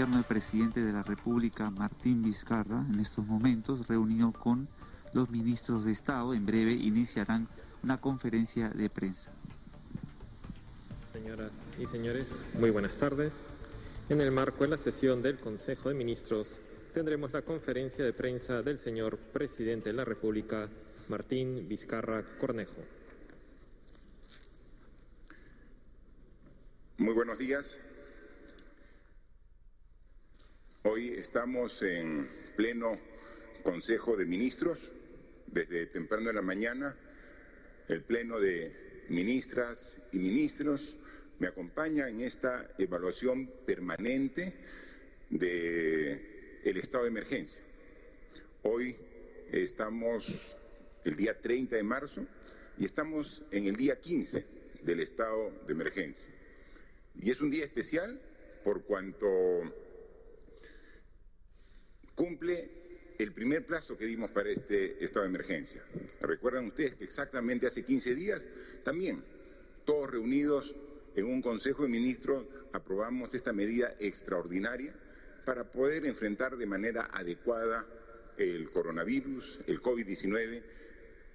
gobierno del presidente de la República, Martín Vizcarra, en estos momentos reunido con los ministros de Estado. En breve iniciarán una conferencia de prensa. Señoras y señores, muy buenas tardes. En el marco de la sesión del Consejo de Ministros, tendremos la conferencia de prensa del señor presidente de la República, Martín Vizcarra Cornejo. Muy buenos días. Hoy estamos en pleno Consejo de Ministros. Desde temprano en la mañana, el pleno de ministras y ministros me acompaña en esta evaluación permanente del estado de emergencia. Hoy estamos el día 30 de marzo y estamos en el día 15 del estado de emergencia. Y es un día especial por cuanto cumple el primer plazo que dimos para este estado de emergencia. Recuerdan ustedes que exactamente hace 15 días también todos reunidos en un Consejo de Ministros aprobamos esta medida extraordinaria para poder enfrentar de manera adecuada el coronavirus, el COVID-19,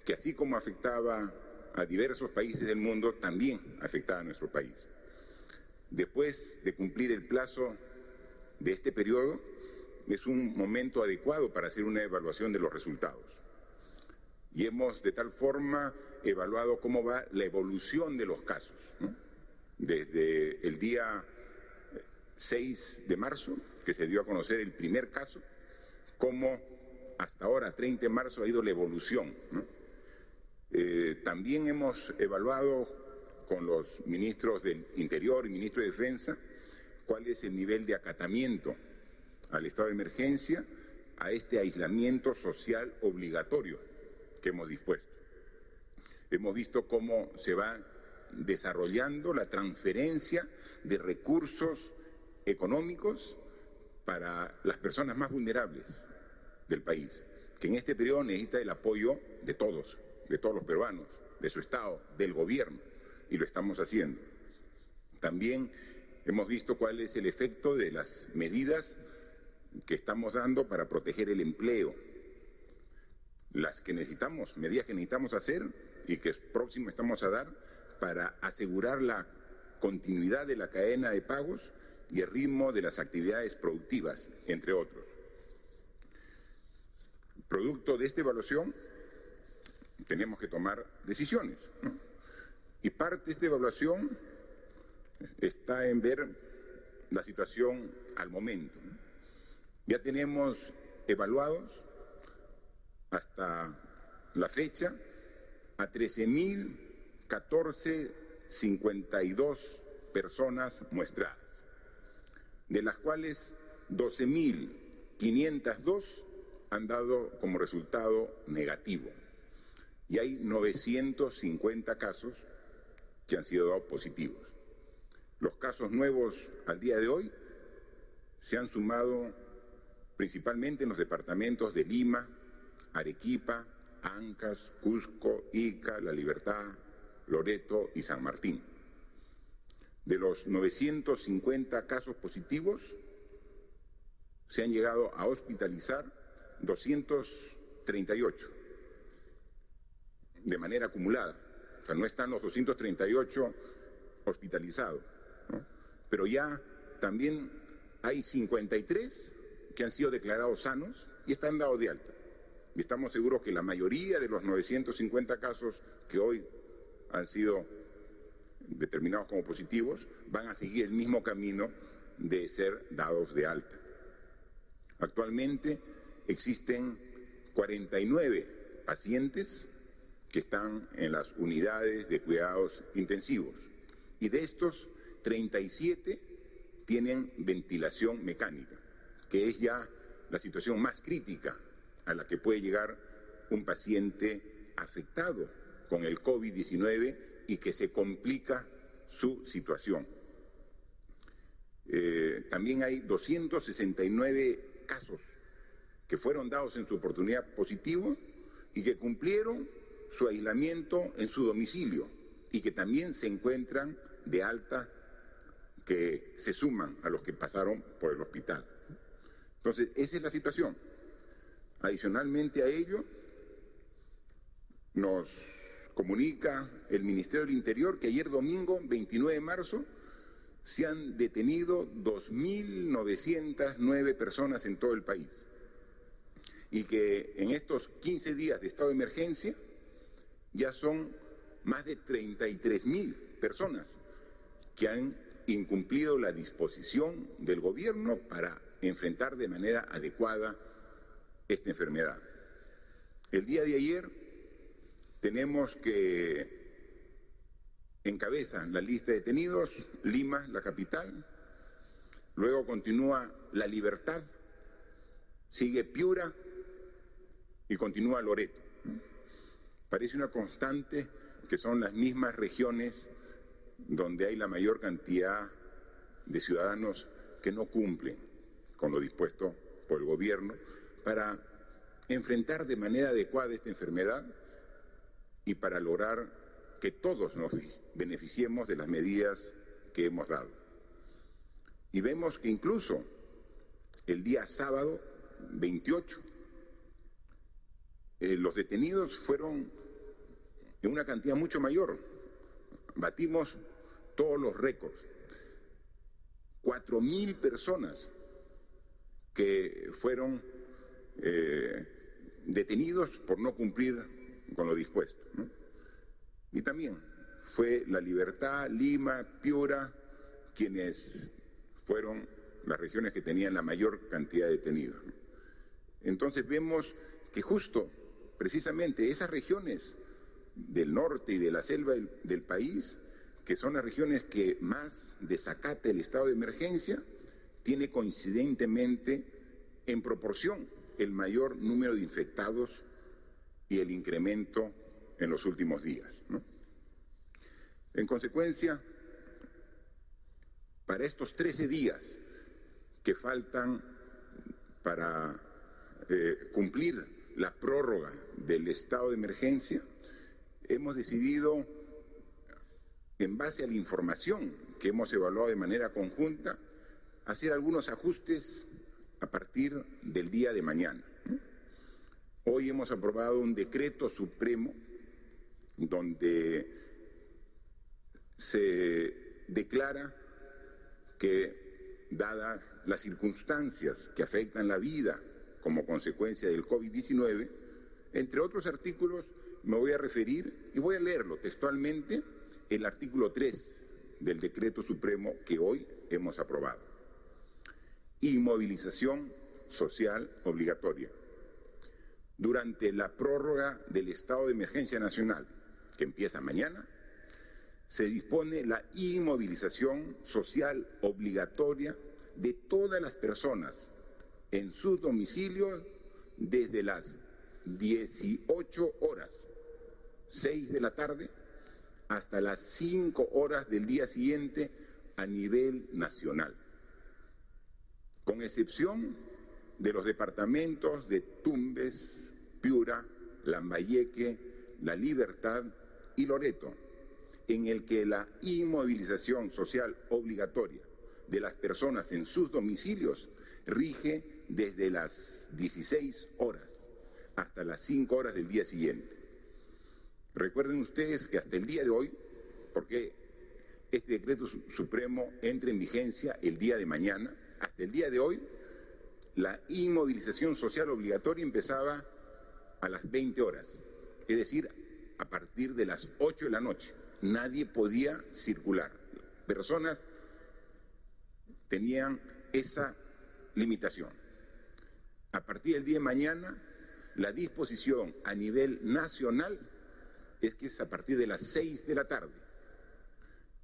que así como afectaba a diversos países del mundo, también afectaba a nuestro país. Después de cumplir el plazo de este periodo, es un momento adecuado para hacer una evaluación de los resultados. Y hemos de tal forma evaluado cómo va la evolución de los casos, ¿no? Desde el día 6 de marzo, que se dio a conocer el primer caso, cómo hasta ahora, 30 de marzo, ha ido la evolución, ¿no? También hemos evaluado con los ministros del Interior y ministro de Defensa cuál es el nivel de acatamiento al estado de emergencia, a este aislamiento social obligatorio que hemos dispuesto. Hemos visto cómo se va desarrollando la transferencia de recursos económicos para las personas más vulnerables del país, que en este periodo necesita el apoyo de todos los peruanos, de su Estado, del gobierno, y lo estamos haciendo. También hemos visto cuál es el efecto de las medidas que estamos dando para proteger el empleo, las que necesitamos, medidas que necesitamos hacer y que próximo estamos a dar para asegurar la continuidad de la cadena de pagos y el ritmo de las actividades productivas, entre otros. Producto de esta evaluación, tenemos que tomar decisiones, ¿no? Y parte de esta evaluación está en ver la situación al momento, ¿no? Ya tenemos evaluados hasta la fecha a 13.014,52 personas muestradas, de las cuales 12.502 han dado como resultado negativo y hay 950 casos que han sido dados positivos. Los casos nuevos al día de hoy se han sumado principalmente en los departamentos de Lima, Arequipa, Ancash, Cusco, Ica, La Libertad, Loreto y San Martín. De los 950 casos positivos, se han llegado a hospitalizar 238 de manera acumulada. O sea, no están los 238 hospitalizados, ¿no? Pero ya también hay 53 que han sido declarados sanos y están dados de alta. Y estamos seguros que la mayoría de los 950 casos que hoy han sido determinados como positivos van a seguir el mismo camino de ser dados de alta. Actualmente existen 49 pacientes que están en las unidades de cuidados intensivos y de estos 37 tienen ventilación mecánica, que es ya la situación más crítica a la que puede llegar un paciente afectado con el COVID-19 y que se complica su situación. También hay 269 casos que fueron dados en su oportunidad positivo y que cumplieron su aislamiento en su domicilio y que también se encuentran de alta que se suman a los que pasaron por el hospital. Entonces, esa es la situación. Adicionalmente a ello, nos comunica el Ministerio del Interior que ayer domingo, 29 de marzo, se han detenido 2.909 personas en todo el país. Y que en estos 15 días de estado de emergencia ya son más de 33.000 personas que han incumplido la disposición del gobierno para enfrentar de manera adecuada esta enfermedad. El día de ayer tenemos que encabeza la lista de detenidos Lima, la capital, luego continúa La Libertad, sigue Piura y continúa Loreto. Parece una constante que son las mismas regiones donde hay la mayor cantidad de ciudadanos que no cumplen con lo dispuesto por el gobierno para enfrentar de manera adecuada esta enfermedad y para lograr que todos nos beneficiemos de las medidas que hemos dado. Y vemos que incluso el día sábado 28, los detenidos fueron en una cantidad mucho mayor. Batimos todos los récords. 4.000 personas que fueron detenidos por no cumplir con lo dispuesto, ¿no? Y también fue La Libertad, Lima, Piura, quienes fueron las regiones que tenían la mayor cantidad de detenidos, ¿no? Entonces vemos que justo, precisamente, esas regiones del norte y de la selva del país, que son las regiones que más desacata el estado de emergencia, tiene coincidentemente en proporción el mayor número de infectados y el incremento en los últimos días, ¿no? En consecuencia, para estos 13 días que faltan para cumplir la prórroga del estado de emergencia, hemos decidido, en base a la información que hemos evaluado de manera conjunta, hacer algunos ajustes a partir del día de mañana. Hoy hemos aprobado un decreto supremo donde se declara que, dadas las circunstancias que afectan la vida como consecuencia del COVID-19, entre otros artículos me voy a referir, y voy a leerlo textualmente, el artículo 3 del decreto supremo que hoy hemos aprobado. Inmovilización social obligatoria. Durante la prórroga del estado de emergencia nacional, que empieza mañana, se dispone la inmovilización social obligatoria de todas las personas en sus domicilios desde las 18 horas, 6 de la tarde, hasta las 5 horas del día siguiente a nivel nacional, con excepción de los departamentos de Tumbes, Piura, Lambayeque, La Libertad y Loreto, en el que la inmovilización social obligatoria de las personas en sus domicilios rige desde las 16 horas hasta las 5 horas del día siguiente. Recuerden ustedes que hasta el día de hoy, porque este decreto supremo entra en vigencia el día de mañana, hasta el día de hoy, la inmovilización social obligatoria empezaba a las 20 horas, es decir, a partir de las 8 de la noche. Nadie podía circular. Personas tenían esa limitación. A partir del día de mañana, la disposición a nivel nacional es que es a partir de las 6 de la tarde.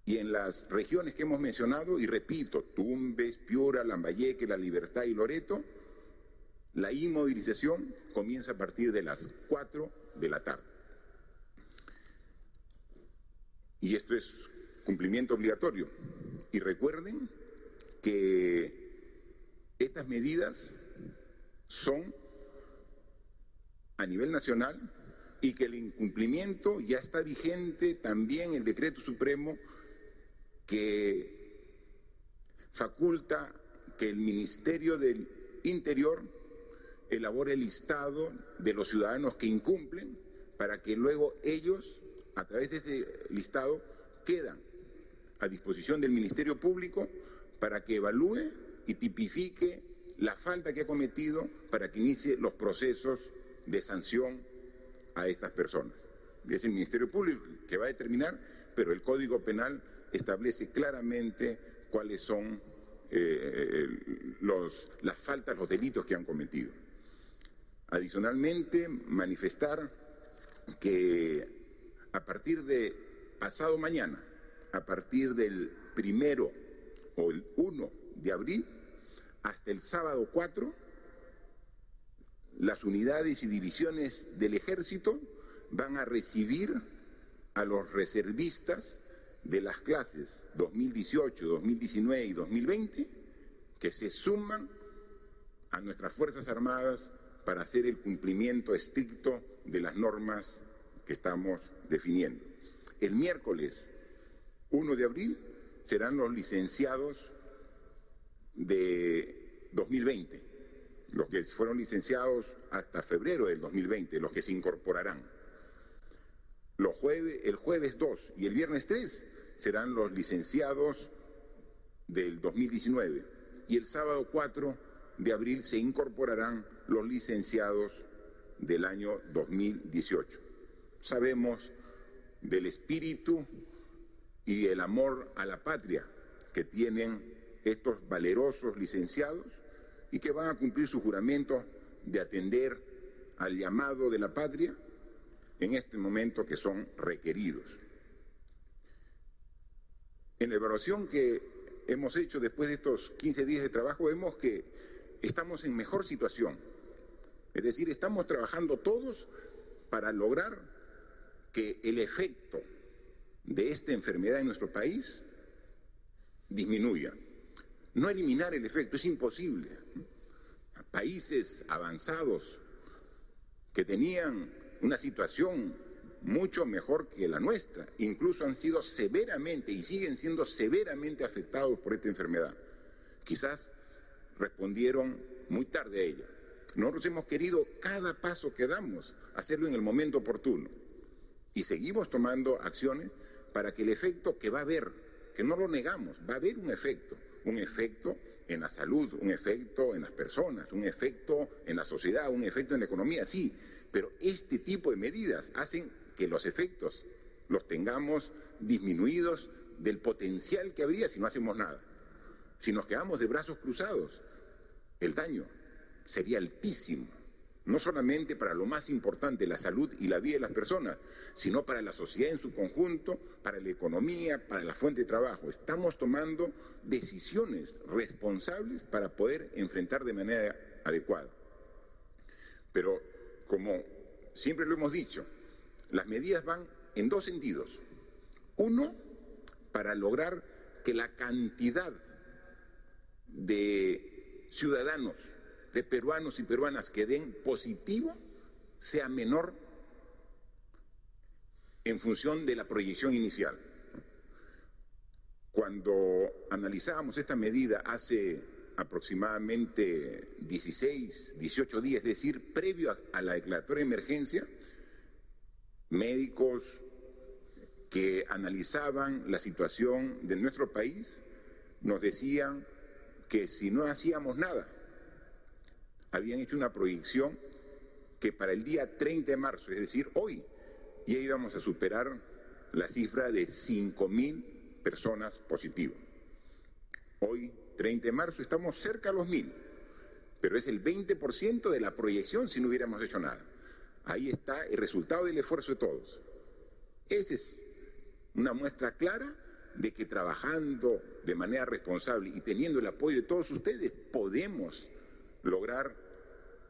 Y en las regiones que hemos mencionado, y repito, Tumbes, Piura, Lambayeque, La Libertad y Loreto, la inmovilización comienza a partir de las 4 de la tarde. Y esto es cumplimiento obligatorio. Y recuerden que estas medidas son a nivel nacional y que el incumplimiento ya está vigente también el decreto supremo que faculta que el Ministerio del Interior elabore el listado de los ciudadanos que incumplen para que luego ellos, a través de ese listado, quedan a disposición del Ministerio Público para que evalúe y tipifique la falta que ha cometido para que inicie los procesos de sanción a estas personas. Es el Ministerio Público que va a determinar, pero el Código Penal establece claramente cuáles son las faltas, los delitos que han cometido. Adicionalmente, manifestar que a partir de pasado mañana, a partir del 1 o el 1 de abril, hasta el sábado 4, las unidades y divisiones del Ejército van a recibir a los reservistas de las clases 2018, 2019 y 2020 que se suman a nuestras Fuerzas Armadas para hacer el cumplimiento estricto de las normas que estamos definiendo. El miércoles 1 de abril serán los licenciados de 2020, los que fueron licenciados hasta febrero del 2020, los que se incorporarán. El jueves 2 y el viernes 3 serán los licenciados del 2019 y el sábado 4 de abril se incorporarán los licenciados del año 2018. Sabemos del espíritu y el amor a la patria que tienen estos valerosos licenciados y que van a cumplir su juramento de atender al llamado de la patria en este momento que son requeridos. En la evaluación que hemos hecho después de estos 15 días de trabajo vemos que estamos en mejor situación. Es decir, estamos trabajando todos para lograr que el efecto de esta enfermedad en nuestro país disminuya. No eliminar el efecto es imposible. Países avanzados que tenían una situación mucho mejor que la nuestra, incluso han sido severamente y siguen siendo severamente afectados por esta enfermedad. Quizás respondieron muy tarde a ella. Nosotros hemos querido cada paso que damos hacerlo en el momento oportuno y seguimos tomando acciones para que el efecto que va a haber, que no lo negamos, va a haber un efecto en la salud, un efecto en las personas, un efecto en la sociedad, un efecto en la economía, sí, pero este tipo de medidas hacen que los efectos los tengamos disminuidos del potencial que habría si no hacemos nada. Si nos quedamos de brazos cruzados, el daño sería altísimo, no solamente para lo más importante, la salud y la vida de las personas, sino para la sociedad en su conjunto, para la economía, para la fuente de trabajo. Estamos tomando decisiones responsables para poder enfrentar de manera adecuada. Pero, como siempre lo hemos dicho, las medidas van en dos sentidos. Uno, para lograr que la cantidad de ciudadanos, de peruanos y peruanas que den positivo sea menor en función de la proyección inicial. Cuando analizábamos esta medida hace aproximadamente 16, 18 días, es decir, previo a la declaratoria de emergencia, médicos que analizaban la situación de nuestro país nos decían que si no hacíamos nada, habían hecho una proyección que para el día 30 de marzo, es decir, hoy, ya íbamos a superar la cifra de 5.000 personas positivas. Hoy, 30 de marzo, estamos cerca a los 1.000, pero es el 20% de la proyección si no hubiéramos hecho nada. Ahí está el resultado del esfuerzo de todos. Esa es una muestra clara de que trabajando de manera responsable y teniendo el apoyo de todos ustedes, podemos lograr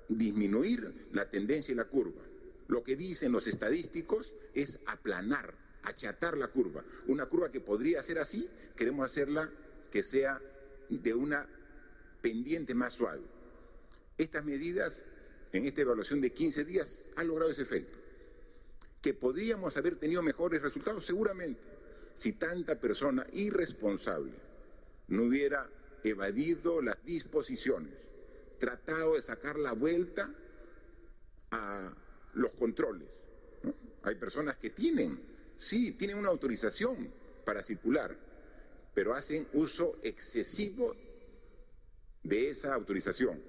disminuir la tendencia y la curva. Lo que dicen los estadísticos es aplanar, achatar la curva. Una curva que podría ser así, queremos hacerla que sea de una pendiente más suave. Estas medidas, en esta evaluación de 15 días, han logrado ese efecto. ¿Que podríamos haber tenido mejores resultados? Seguramente, si tanta persona irresponsable no hubiera evadido las disposiciones, tratado de sacar la vuelta a los controles, ¿no? Hay personas que tienen una autorización para circular, pero hacen uso excesivo de esa autorización.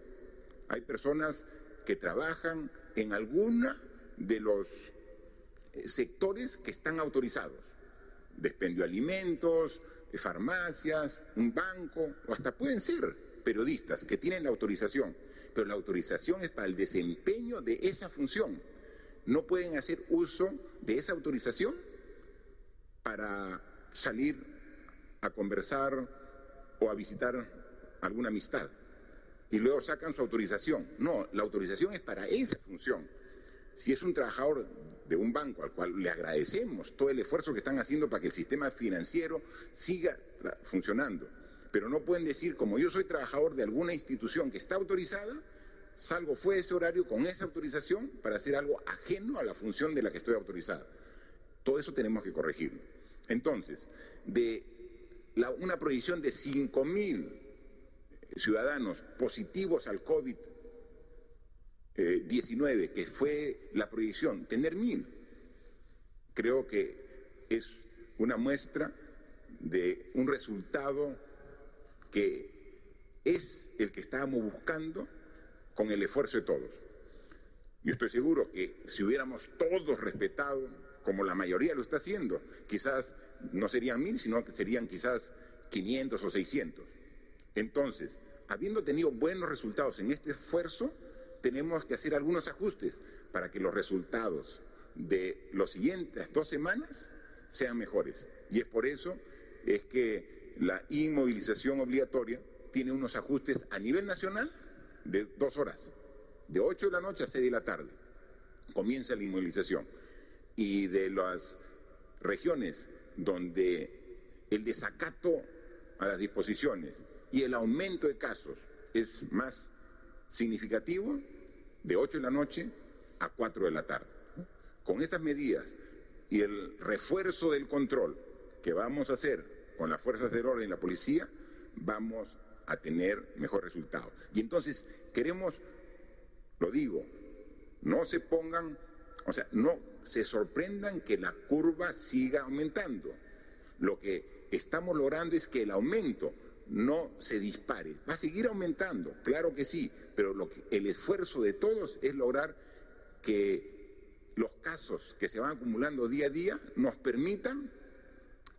Hay personas que trabajan en alguna de los sectores que están autorizados, de expendio de alimentos, farmacias, un banco, o hasta pueden ser periodistas que tienen la autorización, pero la autorización es para el desempeño de esa función. No pueden hacer uso de esa autorización para salir a conversar o a visitar alguna amistad y luego sacan su autorización. No, la autorización es para esa función. Si es un trabajador de un banco al cual le agradecemos todo el esfuerzo que están haciendo para que el sistema financiero siga funcionando, pero no pueden decir, como yo soy trabajador de alguna institución que está autorizada, salgo fuera de ese horario con esa autorización para hacer algo ajeno a la función de la que estoy autorizada. Todo eso tenemos que corregirlo. Entonces, una proyección de 5.000 ciudadanos positivos al COVID-19, que fue la proyección, tener 1.000, creo que es una muestra de un resultado que es el que estábamos buscando con el esfuerzo de todos. Yo estoy seguro que si hubiéramos todos respetado, como la mayoría lo está haciendo, quizás no serían 1.000, sino que serían quizás 500 o 600. Entonces, habiendo tenido buenos resultados en este esfuerzo, tenemos que hacer algunos ajustes para que los resultados de las siguientes 2 semanas sean mejores. Y es por eso es que la inmovilización obligatoria tiene unos ajustes a nivel nacional de 2 horas, de 8 de la noche a 6 de la tarde. Comienza la inmovilización. Y de las regiones donde el desacato a las disposiciones y el aumento de casos es más significativo, de 8 de la noche a 4 de la tarde. Con estas medidas y el refuerzo del control que vamos a hacer con las fuerzas del orden y la policía, vamos a tener mejor resultado. Y entonces queremos, lo digo, no se pongan, no se sorprendan que la curva siga aumentando. Lo que estamos logrando es que el aumento no se dispare. Va a seguir aumentando, claro que sí, pero el esfuerzo de todos es lograr que los casos que se van acumulando día a día nos permitan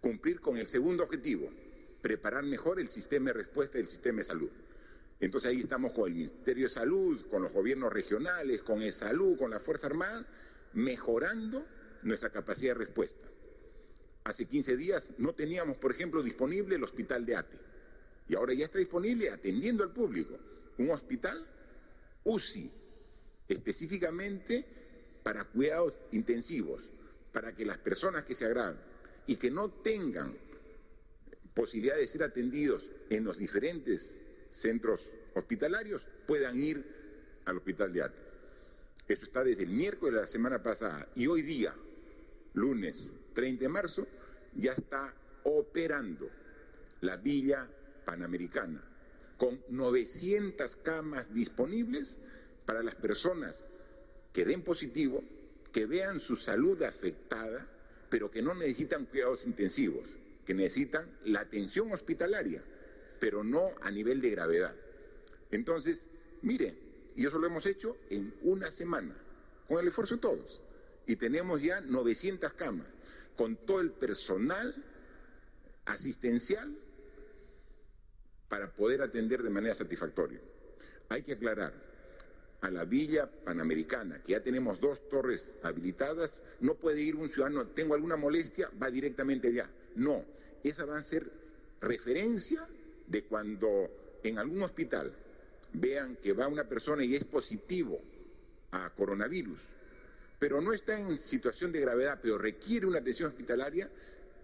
cumplir con el segundo objetivo, preparar mejor el sistema de respuesta del sistema de salud. Entonces ahí estamos con el Ministerio de Salud, con los gobiernos regionales, con ESalud, con las Fuerzas Armadas, mejorando nuestra capacidad de respuesta. Hace 15 días no teníamos, por ejemplo, disponible el hospital de Ate. Y ahora ya está disponible, atendiendo al público, un hospital UCI, específicamente para cuidados intensivos, para que las personas que se agravan y que no tengan posibilidad de ser atendidos en los diferentes centros hospitalarios puedan ir al hospital de Ate. Esto está desde el miércoles de la semana pasada y hoy día, lunes 30 de marzo, ya está operando la Villa Panamericana con 900 camas disponibles para las personas que den positivo, que vean su salud afectada, pero que no necesitan cuidados intensivos, que necesitan la atención hospitalaria, pero no a nivel de gravedad. Entonces, miren, y eso lo hemos hecho en una semana, con el esfuerzo de todos, y tenemos ya 900 camas, con todo el personal asistencial para poder atender de manera satisfactoria. Hay que aclarar, a la Villa Panamericana, que ya tenemos 2 torres habilitadas, no puede ir un ciudadano, tengo alguna molestia, va directamente allá. No, esa va a ser referencia de cuando en algún hospital vean que va una persona y es positivo a coronavirus, pero no está en situación de gravedad, pero requiere una atención hospitalaria,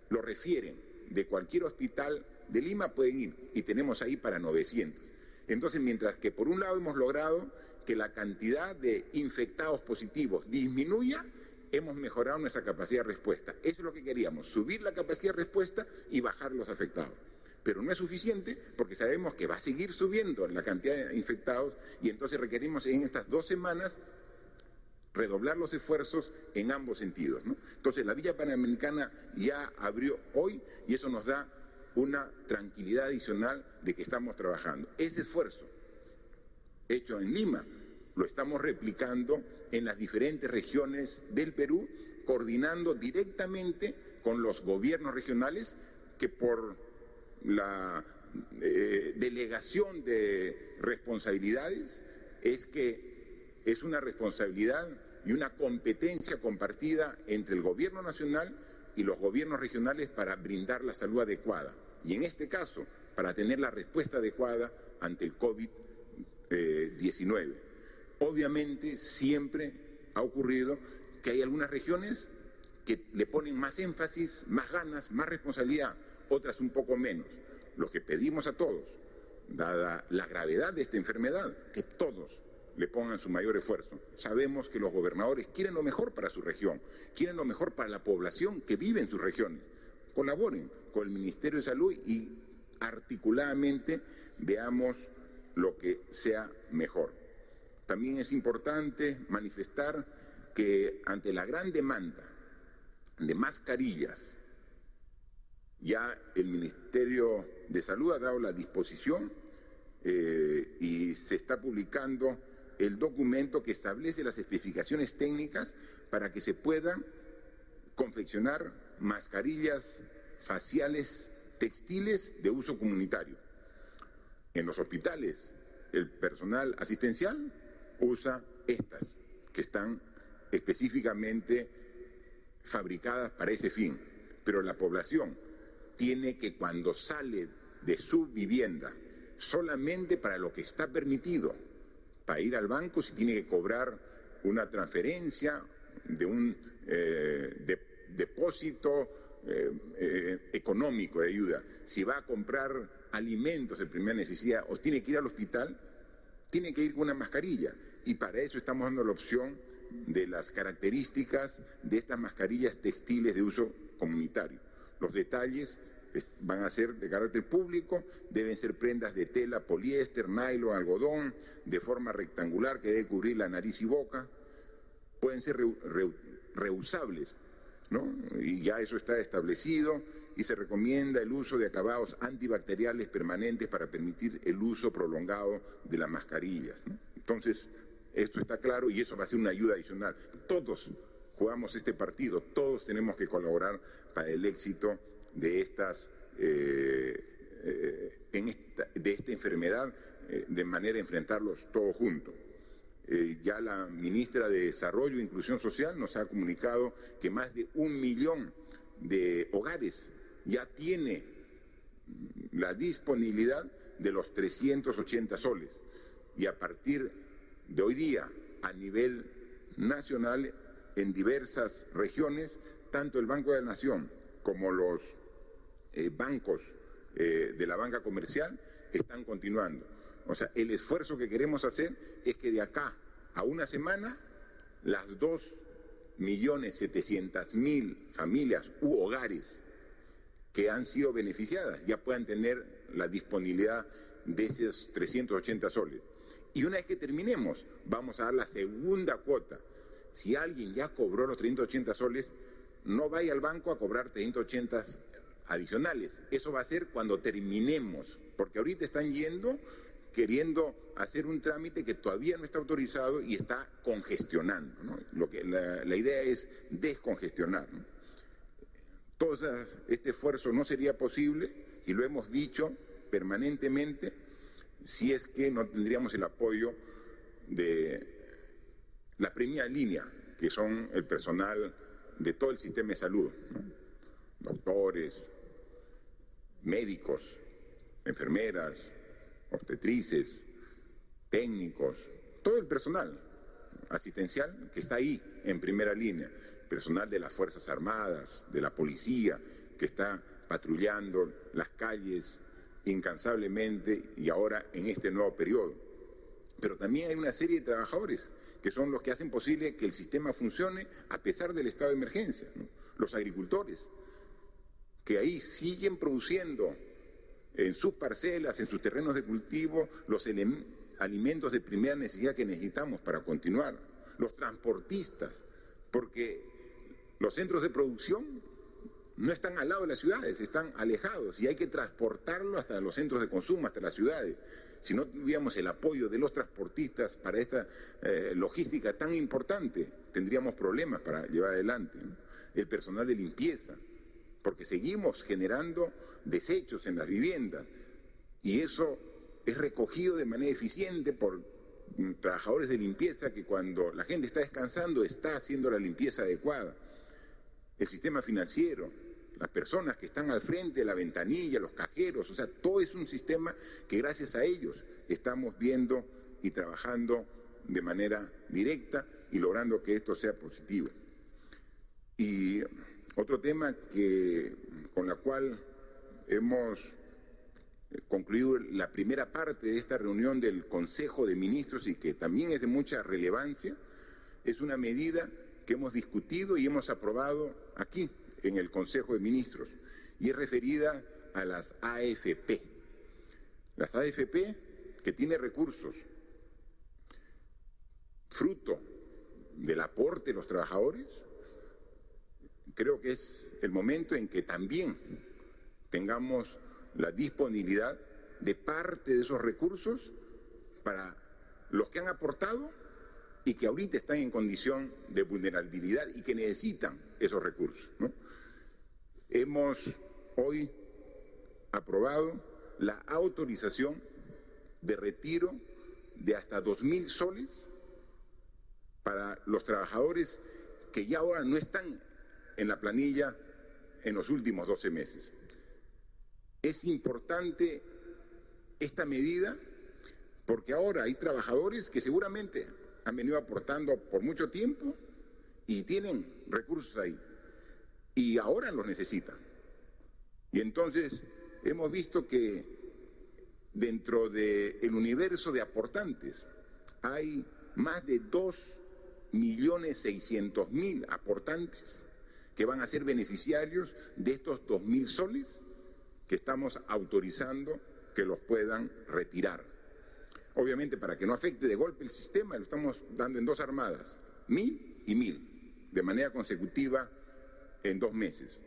lo refieren. De cualquier hospital de Lima pueden ir, y tenemos ahí para 900. Entonces, mientras que por un lado hemos logrado que la cantidad de infectados positivos disminuya, hemos mejorado nuestra capacidad de respuesta. Eso es lo que queríamos, subir la capacidad de respuesta y bajar los afectados. pero no es suficiente porque sabemos que va a seguir subiendo la cantidad de infectados y entonces requerimos en estas 2 semanas redoblar los esfuerzos en ambos sentidos, ¿no? Entonces la Villa Panamericana ya abrió hoy y eso nos da una tranquilidad adicional de que estamos trabajando. Ese esfuerzo hecho en Lima lo estamos replicando en las diferentes regiones del Perú, coordinando directamente con los gobiernos regionales que por la delegación de responsabilidades es una responsabilidad y una competencia compartida entre el gobierno nacional y los gobiernos regionales para brindar la salud adecuada. Y en este caso, para tener la respuesta adecuada ante el COVID-19. Obviamente, siempre ha ocurrido que hay algunas regiones que le ponen más énfasis, más ganas, más responsabilidad, otras un poco menos. Lo que pedimos a todos, dada la gravedad de esta enfermedad, que todos le pongan su mayor esfuerzo. Sabemos que los gobernadores quieren lo mejor para su región, quieren lo mejor para la población que vive en sus regiones. Colaboren con el Ministerio de Salud y articuladamente veamos lo que sea mejor. También es importante manifestar que ante la gran demanda de mascarillas, ya el Ministerio de Salud ha dado la disposición y se está publicando el documento que establece las especificaciones técnicas para que se puedan confeccionar mascarillas faciales textiles de uso comunitario. En los hospitales, el personal asistencial usa estas, que están específicamente fabricadas para ese fin, pero la población tiene que, cuando sale de su vivienda, solamente para lo que está permitido, para ir al banco si tiene que cobrar una transferencia de un depósito económico de ayuda, si va a comprar alimentos de primera necesidad o tiene que ir al hospital, tiene que ir con una mascarilla, y para eso estamos dando la opción de las características de estas mascarillas textiles de uso comunitario. Los detalles van a ser de carácter público, deben ser prendas de tela, poliéster, nylon, algodón, de forma rectangular que debe cubrir la nariz y boca, pueden ser reusables, ¿no? Y ya eso está establecido y se recomienda el uso de acabados antibacteriales permanentes para permitir el uso prolongado de las mascarillas, ¿no? Entonces, esto está claro y eso va a ser una ayuda adicional. Todos jugamos este partido, todos tenemos que colaborar para el éxito de esta enfermedad, de manera de enfrentarlos todos juntos. Ya la ministra de Desarrollo e Inclusión Social nos ha comunicado que más de 1 millón de hogares ya tiene la disponibilidad de los 380 soles. Y a partir de hoy día, a nivel nacional, en diversas regiones, tanto el Banco de la Nación como los bancos de la banca comercial están continuando. O sea, el esfuerzo que queremos hacer es que de acá a una semana las 2.700.000 familias u hogares que han sido beneficiadas ya puedan tener la disponibilidad de esos 380 soles. Y una vez que terminemos, vamos a dar la segunda cuota. Si alguien ya cobró los 380 soles, no vaya al banco a cobrar 380 adicionales. Eso va a ser cuando terminemos, porque ahorita están yendo queriendo hacer un trámite que todavía no está autorizado y está congestionando, ¿no? La idea es descongestionar, ¿no? Todo este esfuerzo no sería posible, y lo hemos dicho permanentemente, si es que no tendríamos el apoyo de la primera línea, que son el personal de todo el sistema de salud, ¿no? Doctores, médicos, enfermeras, obstetrices, técnicos, todo el personal asistencial que está ahí en primera línea, personal de las Fuerzas Armadas, de la policía, que está patrullando las calles incansablemente y ahora en este nuevo periodo. Pero también hay una serie de trabajadores que son los que hacen posible que el sistema funcione a pesar del estado de emergencia, ¿no? Los agricultores, que ahí siguen produciendo en sus parcelas, en sus terrenos de cultivo, los alimentos de primera necesidad que necesitamos para continuar. Los transportistas, porque los centros de producción no están al lado de las ciudades, están alejados y hay que transportarlo hasta los centros de consumo, hasta las ciudades. Si no tuviéramos el apoyo de los transportistas para esta logística tan importante, tendríamos problemas para llevar adelante, ¿no? El personal de limpieza, porque seguimos generando desechos en las viviendas y eso es recogido de manera eficiente por trabajadores de limpieza que cuando la gente está descansando está haciendo la limpieza adecuada. El sistema financiero, las personas que están al frente de la ventanilla, los cajeros, o sea, todo es un sistema que gracias a ellos estamos viendo y trabajando de manera directa y logrando que esto sea positivo. Y otro tema con la cual hemos concluido la primera parte de esta reunión del Consejo de Ministros y que también es de mucha relevancia, es una medida que hemos discutido y hemos aprobado aquí en el Consejo de Ministros y es referida a las AFP. Las AFP que tiene recursos fruto del aporte de los trabajadores, creo que es el momento en que también tengamos la disponibilidad de parte de esos recursos para los que han aportado y que ahorita están en condición de vulnerabilidad y que necesitan esos recursos, ¿no? Hemos hoy aprobado la autorización de retiro de hasta 2.000 soles para los trabajadores que ya ahora no están en la planilla en los últimos 12 meses. Es importante esta medida porque ahora hay trabajadores que seguramente han venido aportando por mucho tiempo y tienen recursos ahí y ahora los necesitan. Y entonces hemos visto que dentro del universo de aportantes hay más de 2.600.000 aportantes que van a ser beneficiarios de estos 2.000 soles que estamos autorizando que los puedan retirar. Obviamente, para que no afecte de golpe el sistema, lo estamos dando en dos armadas, 1.000 y 1.000, de manera consecutiva en 2 meses.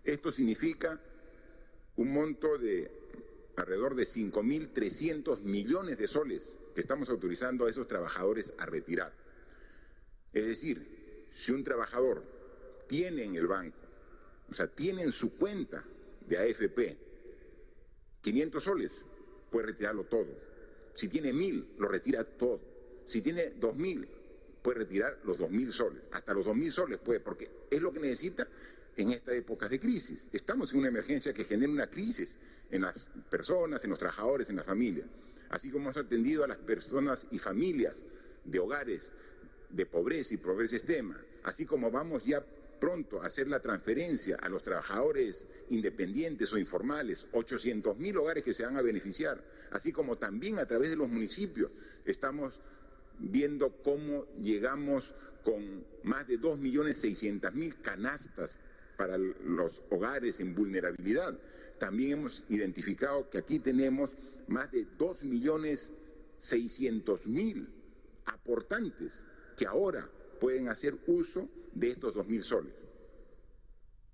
Esto significa un monto de alrededor de 5.300 millones de soles que estamos autorizando a esos trabajadores a retirar. Es decir, si un trabajador tiene en el banco, o sea, tiene en su cuenta de AFP 500 soles, puede retirarlo todo. Si tiene 1.000, lo retira todo. Si tiene 2.000, puede retirar los 2.000 soles. Hasta los 2.000 soles puede, porque es lo que necesita en estas épocas de crisis. Estamos en una emergencia que genera una crisis en las personas, en los trabajadores, en la familia. Así como hemos atendido a las personas y familias de hogares de pobreza y pobreza extrema, así como vamos ya pronto a hacer la transferencia a los trabajadores independientes o informales, 800.000 hogares que se van a beneficiar, así como también a través de los municipios estamos viendo cómo llegamos con más de 2.600.000 canastas para los hogares en vulnerabilidad. También hemos identificado que aquí tenemos más de 2.600.000 aportantes que ahora pueden hacer uso de estos 2.000 soles.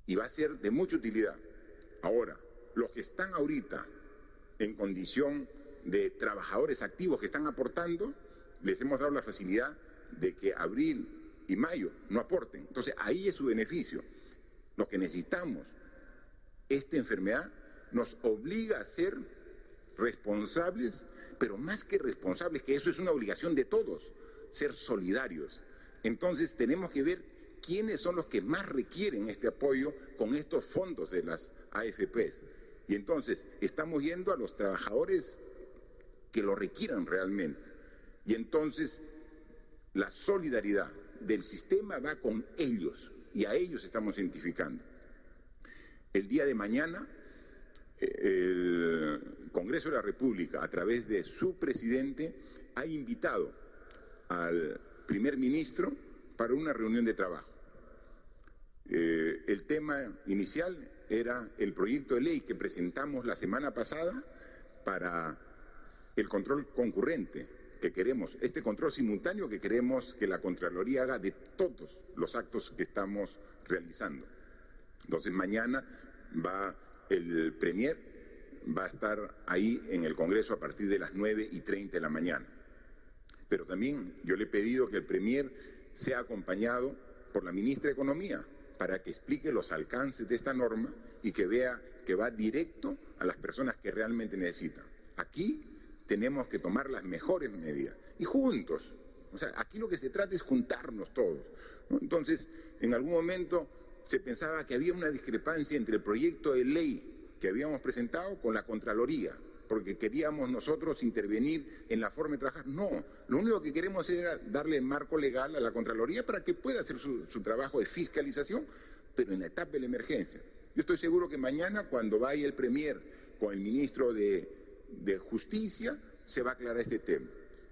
Y va a ser de mucha utilidad. Ahora, los que están ahorita en condición de trabajadores activos que están aportando, les hemos dado la facilidad de que abril y mayo no aporten. Entonces, ahí es su beneficio. Lo que necesitamos, esta enfermedad nos obliga a ser responsables, pero más que responsables, que eso es una obligación de todos, ser solidarios. Entonces tenemos que ver quiénes son los que más requieren este apoyo con estos fondos de las AFPs. Y entonces estamos yendo a los trabajadores que lo requieran realmente. Y entonces la solidaridad del sistema va con ellos y a ellos estamos identificando. El día de mañana el Congreso de la República, a través de su presidente, ha invitado al primer ministro para una reunión de trabajo. El tema inicial era el proyecto de ley que presentamos la semana pasada para el control concurrente que queremos, este control simultáneo que queremos que la Contraloría haga de todos los actos que estamos realizando. Entonces mañana el Premier va a estar ahí en el Congreso a partir de las 9:30 de la mañana. Pero también yo le he pedido que el Premier sea acompañado por la Ministra de Economía para que explique los alcances de esta norma y que vea que va directo a las personas que realmente necesitan. Aquí tenemos que tomar las mejores medidas y juntos. O sea, aquí lo que se trata es juntarnos todos, ¿no? Entonces, en algún momento se pensaba que había una discrepancia entre el proyecto de ley que habíamos presentado con la Contraloría, porque queríamos nosotros intervenir en la forma de trabajar. No, lo único que queremos era darle el marco legal a la Contraloría para que pueda hacer su trabajo de fiscalización, pero en la etapa de la emergencia. Yo estoy seguro que mañana, cuando vaya el Premier con el ministro de Justicia, se va a aclarar este tema.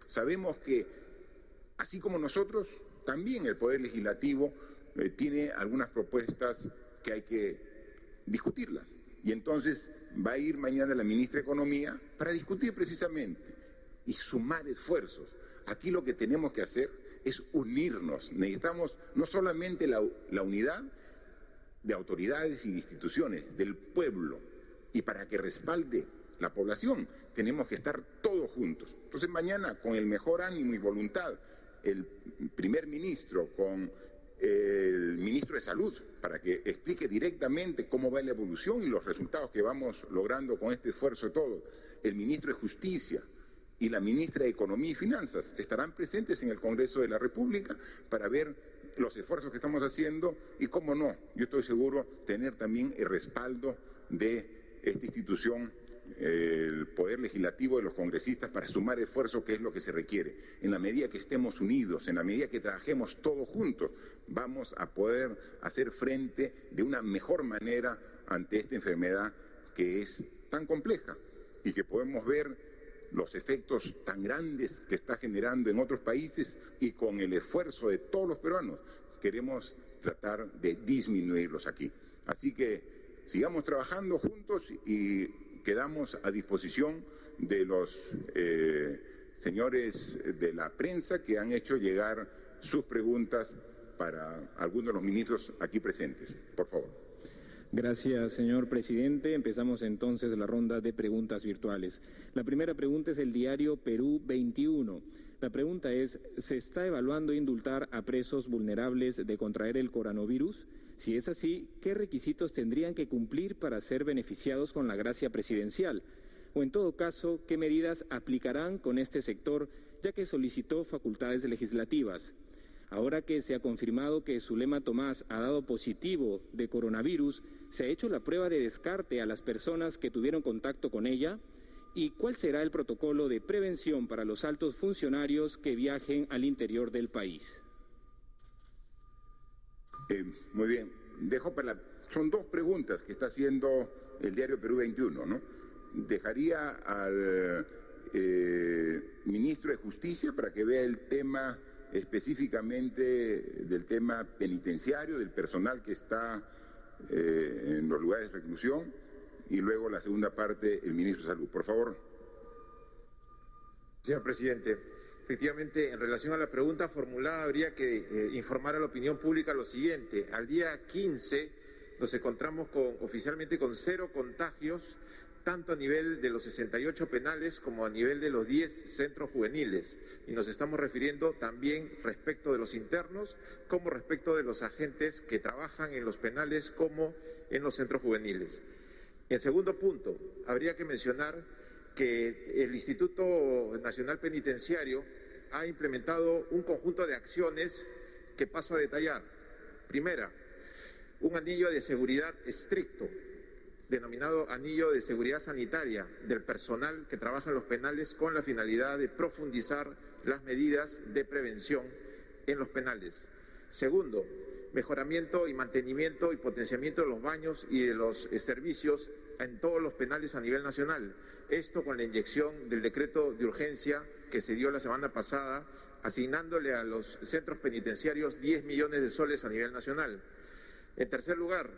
Sabemos que, así como nosotros, también el Poder Legislativo tiene algunas propuestas que hay que discutirlas. Y entonces va a ir mañana la ministra de Economía para discutir precisamente y sumar esfuerzos. Aquí lo que tenemos que hacer es unirnos. Necesitamos no solamente la unidad de autoridades y de instituciones, del pueblo, y para que respalde la población tenemos que estar todos juntos. Entonces mañana, con el mejor ánimo y voluntad, el primer ministro con el ministro de Salud, para que explique directamente cómo va la evolución y los resultados que vamos logrando con este esfuerzo de todos, el ministro de Justicia y la ministra de Economía y Finanzas estarán presentes en el Congreso de la República para ver los esfuerzos que estamos haciendo y, cómo no, yo estoy seguro tener también el respaldo de esta institución, el Poder Legislativo, de los congresistas, para sumar esfuerzos, que es lo que se requiere. En la medida que estemos unidos, en la medida que trabajemos todos juntos, vamos a poder hacer frente de una mejor manera ante esta enfermedad que es tan compleja y que podemos ver los efectos tan grandes que está generando en otros países, y con el esfuerzo de todos los peruanos queremos tratar de disminuirlos aquí. Así que sigamos trabajando juntos y quedamos a disposición de los señores de la prensa que han hecho llegar sus preguntas para algunos de los ministros aquí presentes. Por favor. Gracias, señor presidente. Empezamos entonces la ronda de preguntas virtuales. La primera pregunta es el diario Perú 21. La pregunta es: ¿se está evaluando indultar a presos vulnerables de contraer el coronavirus? Si es así, ¿qué requisitos tendrían que cumplir para ser beneficiados con la gracia presidencial? O en todo caso, ¿qué medidas aplicarán con este sector, ya que solicitó facultades legislativas? Ahora que se ha confirmado que Zulema Tomás ha dado positivo de coronavirus, ¿se ha hecho la prueba de descarte a las personas que tuvieron contacto con ella? ¿Y cuál será el protocolo de prevención para los altos funcionarios que viajen al interior del país? Muy bien. Son dos preguntas que está haciendo el diario Perú 21, ¿no? Dejaría al ministro de Justicia para que vea el tema específicamente del tema penitenciario, del personal que está en los lugares de reclusión, y luego la segunda parte, el ministro de Salud. Por favor. Señor presidente, efectivamente, en relación a la pregunta formulada, habría que informar a la opinión pública lo siguiente. Al día 15 nos encontramos oficialmente con 0 contagios, tanto a nivel de los 68 penales como a nivel de los 10 centros juveniles. Y nos estamos refiriendo también respecto de los internos, como respecto de los agentes que trabajan en los penales como en los centros juveniles. En segundo punto, habría que mencionar que el Instituto Nacional Penitenciario ha implementado un conjunto de acciones que paso a detallar. Primera, un anillo de seguridad estricto, denominado anillo de seguridad sanitaria del personal que trabaja en los penales, con la finalidad de profundizar las medidas de prevención en los penales. Segundo, mejoramiento y mantenimiento y potenciamiento de los baños y de los servicios en todos los penales a nivel nacional. Esto con la inyección del decreto de urgencia que se dio la semana pasada, asignándole a los centros penitenciarios 10 millones de soles a nivel nacional. En tercer lugar,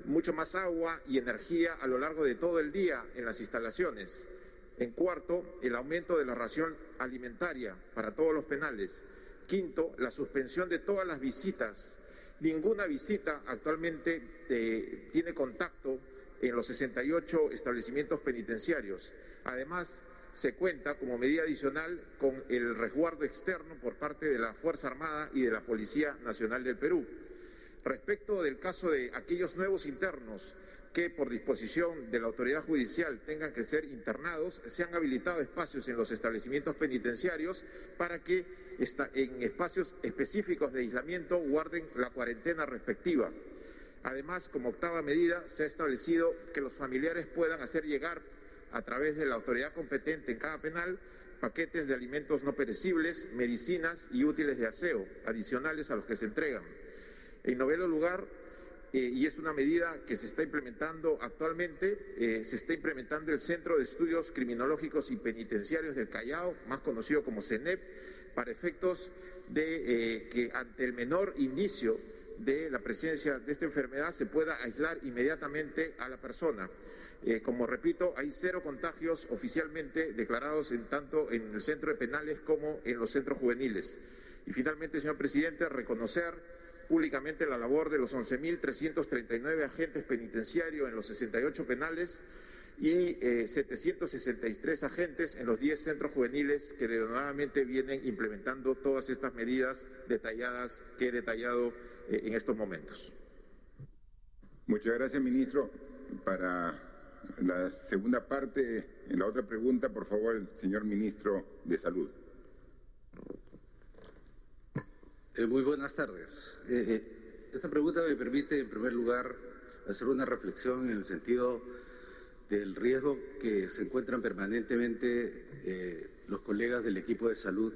mucho más agua y energía a lo largo de todo el día en las instalaciones. En cuarto, el aumento de la ración alimentaria para todos los penales. Quinto, la suspensión de todas las visitas. Ninguna visita actualmente tiene contacto en los 68 establecimientos penitenciarios. Además, se cuenta como medida adicional con el resguardo externo por parte de la Fuerza Armada y de la Policía Nacional del Perú. Respecto del caso de aquellos nuevos internos que por disposición de la autoridad judicial tengan que ser internados, se han habilitado espacios en los establecimientos penitenciarios para que en espacios específicos de aislamiento guarden la cuarentena respectiva. Además, como octava medida, se ha establecido que los familiares puedan hacer llegar a través de la autoridad competente en cada penal paquetes de alimentos no perecibles, medicinas y útiles de aseo, adicionales a los que se entregan. En noveno lugar, y es una medida que se está implementando actualmente, se está implementando el Centro de Estudios Criminológicos y Penitenciarios del Callao, más conocido como CENEP, para efectos de que ante el menor indicio de la presencia de esta enfermedad se pueda aislar inmediatamente a la persona. Como repito, hay 0 contagios oficialmente declarados tanto en el centro de penales como en los centros juveniles. Y finalmente, señor presidente, reconocer públicamente la labor de los 11.339 agentes penitenciarios en los 68 penales y 763 agentes en los 10 centros juveniles que denodadamente vienen implementando todas estas medidas detalladas que he detallado en estos momentos. Muchas gracias, ministro. Para la segunda parte, en la otra pregunta, por favor, el señor ministro de Salud. Muy buenas tardes. Esta pregunta me permite, en primer lugar, hacer una reflexión en el sentido del riesgo que se encuentran permanentemente los colegas del equipo de salud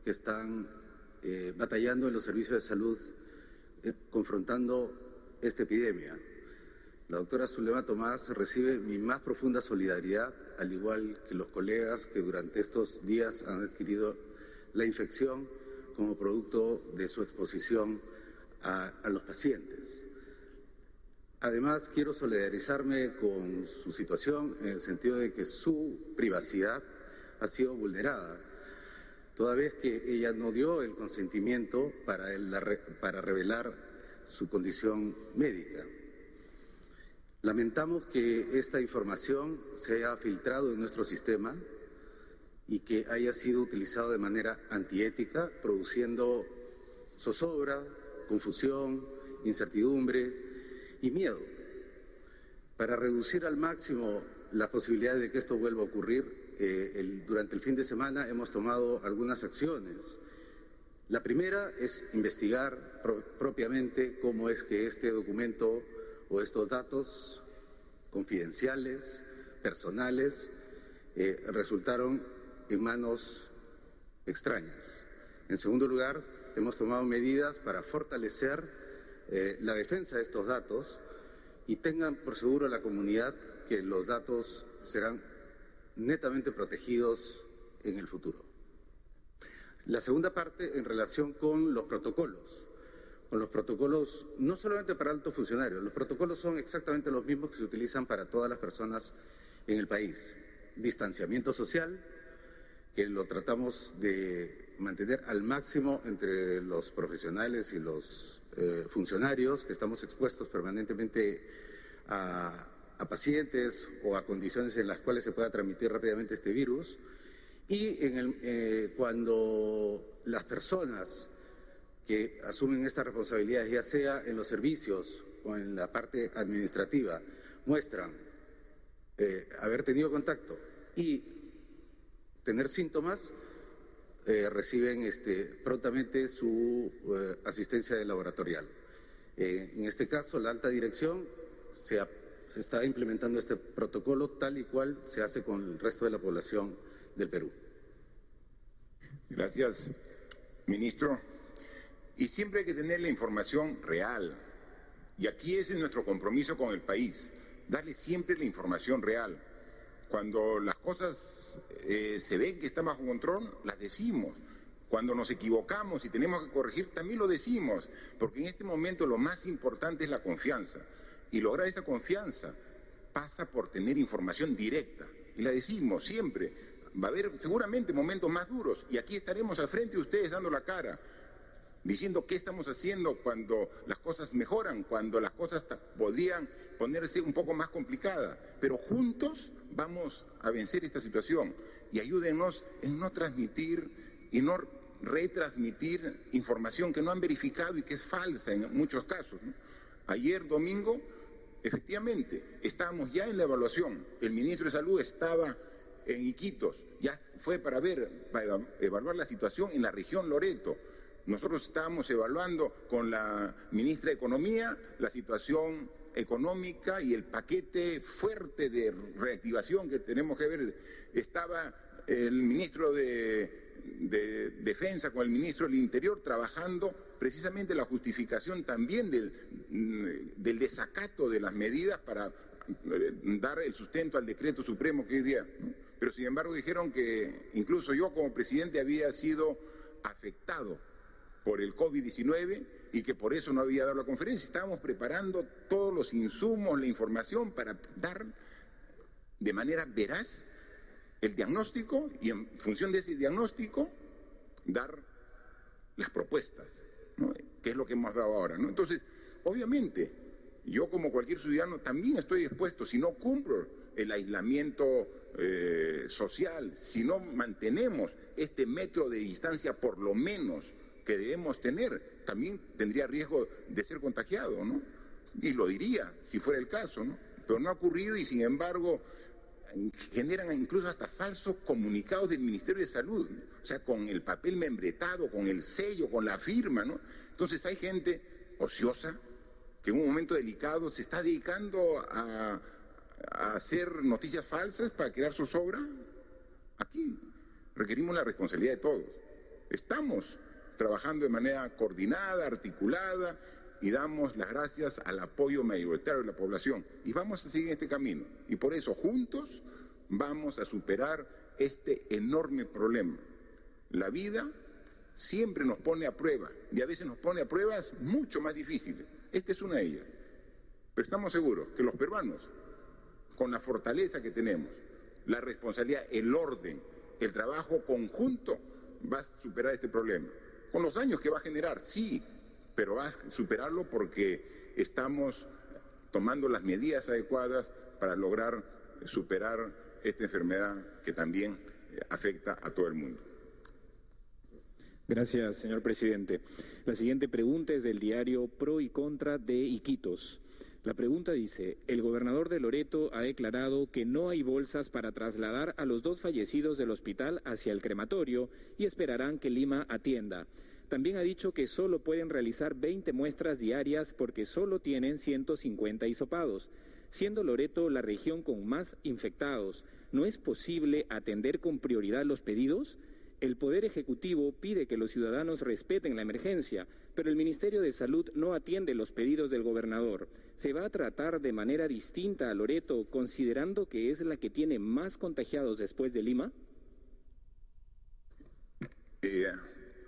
que están batallando en los servicios de salud, confrontando esta epidemia. La doctora Zulema Tomás recibe mi más profunda solidaridad, al igual que los colegas que durante estos días han adquirido la infección como producto de su exposición a los pacientes. Además, quiero solidarizarme con su situación en el sentido de que su privacidad ha sido vulnerada, toda vez que ella no dio el consentimiento para revelar su condición médica. Lamentamos que esta información se haya filtrado en nuestro sistema y que haya sido utilizado de manera antiética, produciendo zozobra, confusión, incertidumbre y miedo. Para reducir al máximo las posibilidades de que esto vuelva a ocurrir, durante el fin de semana hemos tomado algunas acciones. La primera es investigar propiamente cómo es que este documento o estos datos confidenciales, personales, resultaron en manos extrañas. En segundo lugar, hemos tomado medidas para fortalecer la defensa de estos datos y tengan por seguro la comunidad que los datos serán netamente protegidos en el futuro. La segunda parte en relación con los protocolos. Con los protocolos, no solamente para altos funcionarios, los protocolos son exactamente los mismos que se utilizan para todas las personas en el país. Distanciamiento social, que lo tratamos de mantener al máximo entre los profesionales y los funcionarios, que estamos expuestos permanentemente a pacientes o a condiciones en las cuales se pueda transmitir rápidamente este virus. Y cuando las personas que asumen estas responsabilidades, ya sea en los servicios o en la parte administrativa, muestran haber tenido contacto y tener síntomas, reciben prontamente su asistencia laboratorial. En este caso, la alta dirección se está implementando este protocolo tal y cual se hace con el resto de la población del Perú. Gracias, ministro. Y siempre hay que tener la información real. Y aquí ese es nuestro compromiso con el país, darle siempre la información real. Cuando las cosas se ven que están bajo control, las decimos. Cuando nos equivocamos y tenemos que corregir, también lo decimos. Porque en este momento lo más importante es la confianza. Y lograr esa confianza pasa por tener información directa. Y la decimos siempre, va a haber seguramente momentos más duros y aquí estaremos al frente de ustedes dando la cara, diciendo qué estamos haciendo cuando las cosas mejoran, cuando las cosas podrían ponerse un poco más complicadas. Pero juntos vamos a vencer esta situación y ayúdenos en no transmitir y no retransmitir información que no han verificado y que es falsa en muchos casos, ¿no? Ayer domingo, efectivamente, estábamos ya en la evaluación. El ministro de Salud estaba en Iquitos, ya fue para evaluar la situación en la región Loreto. Nosotros estábamos evaluando con la ministra de Economía la situación económica y el paquete fuerte de reactivación que tenemos que ver. Estaba el ministro de Defensa con el ministro del Interior trabajando precisamente la justificación también del desacato de las medidas para dar el sustento al decreto supremo que hoy día, ¿no? Pero sin embargo dijeron que incluso yo como presidente había sido afectado por el COVID-19 y que por eso no había dado la conferencia. Estábamos preparando todos los insumos, la información para dar de manera veraz el diagnóstico y en función de ese diagnóstico dar las propuestas, ¿no? Que es lo que hemos dado ahora, ¿no? Entonces, obviamente, yo como cualquier ciudadano también estoy expuesto, si no cumplo el aislamiento social, si no mantenemos este metro de distancia por lo menos que debemos tener, también tendría riesgo de ser contagiado, ¿no? Y lo diría si fuera el caso, ¿no? Pero no ha ocurrido y sin embargo generan incluso hasta falsos comunicados del Ministerio de Salud, ¿no? O sea, con el papel membretado, con el sello, con la firma, ¿no? Entonces hay gente ociosa que en un momento delicado se está dedicando a hacer noticias falsas para crear zozobra. Aquí requerimos la responsabilidad de todos. Estamos trabajando de manera coordinada, articulada, y damos las gracias al apoyo mayoritario de la población. Y vamos a seguir en este camino. Y por eso, juntos, vamos a superar este enorme problema. La vida siempre nos pone a prueba, y a veces nos pone a pruebas mucho más difíciles. Esta es una de ellas. Pero estamos seguros que los peruanos, con la fortaleza que tenemos, la responsabilidad, el orden, el trabajo conjunto, va a superar este problema. Con los daños que va a generar, sí, pero va a superarlo porque estamos tomando las medidas adecuadas para lograr superar esta enfermedad que también afecta a todo el mundo. Gracias, señor presidente. La siguiente pregunta es del diario Pro y Contra de Iquitos. La pregunta dice: el gobernador de Loreto ha declarado que no hay bolsas para trasladar a los 2 fallecidos del hospital hacia el crematorio y esperarán que Lima atienda. También ha dicho que solo pueden realizar 20 muestras diarias porque solo tienen 150 hisopados. Siendo Loreto la región con más infectados, ¿no es posible atender con prioridad los pedidos? El Poder Ejecutivo pide que los ciudadanos respeten la emergencia, pero el Ministerio de Salud no atiende los pedidos del gobernador. ¿Se va a tratar de manera distinta a Loreto, considerando que es la que tiene más contagiados después de Lima?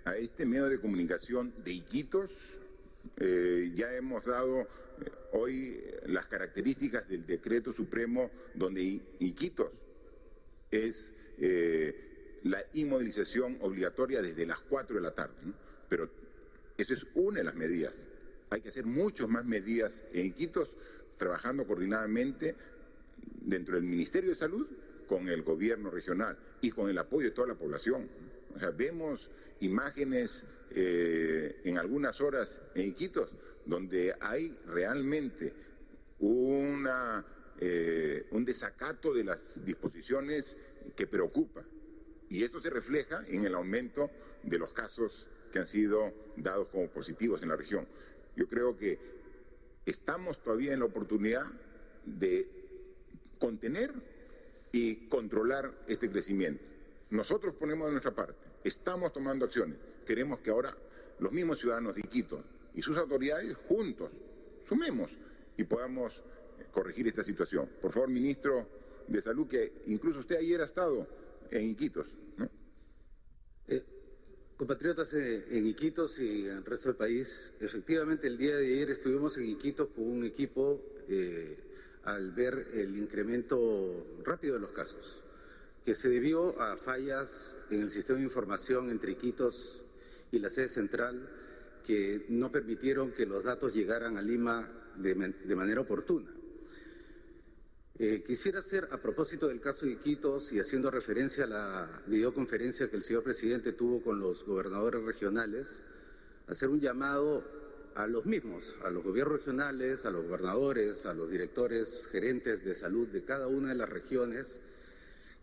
A este medio de comunicación de Iquitos ya hemos dado hoy las características del decreto supremo donde Iquitos es la inmovilización obligatoria desde las 4 de la tarde, ¿no? Pero eso es una de las medidas. Hay que hacer muchas más medidas en Iquitos, trabajando coordinadamente dentro del Ministerio de Salud con el gobierno regional y con el apoyo de toda la población. O sea, vemos imágenes en algunas horas en Iquitos donde hay realmente un desacato de las disposiciones que preocupa. Y esto se refleja en el aumento de los casos que han sido dados como positivos en la región. Yo creo que estamos todavía en la oportunidad de contener y controlar este crecimiento. Nosotros ponemos de nuestra parte, estamos tomando acciones. Queremos que ahora los mismos ciudadanos de Iquitos y sus autoridades juntos sumemos y podamos corregir esta situación. Por favor, ministro de Salud, que incluso usted ayer ha estado en Iquitos, ¿no? Compatriotas en Iquitos y en el resto del país, efectivamente el día de ayer estuvimos en Iquitos con un equipo al ver el incremento rápido de los casos, que se debió a fallas en el sistema de información entre Iquitos y la sede central que no permitieron que los datos llegaran a Lima de manera oportuna. Quisiera hacer, a propósito del caso de Iquitos y haciendo referencia a la videoconferencia que el señor presidente tuvo con los gobernadores regionales, hacer un llamado a los mismos, a los gobiernos regionales, a los gobernadores, a los directores, gerentes de salud de cada una de las regiones,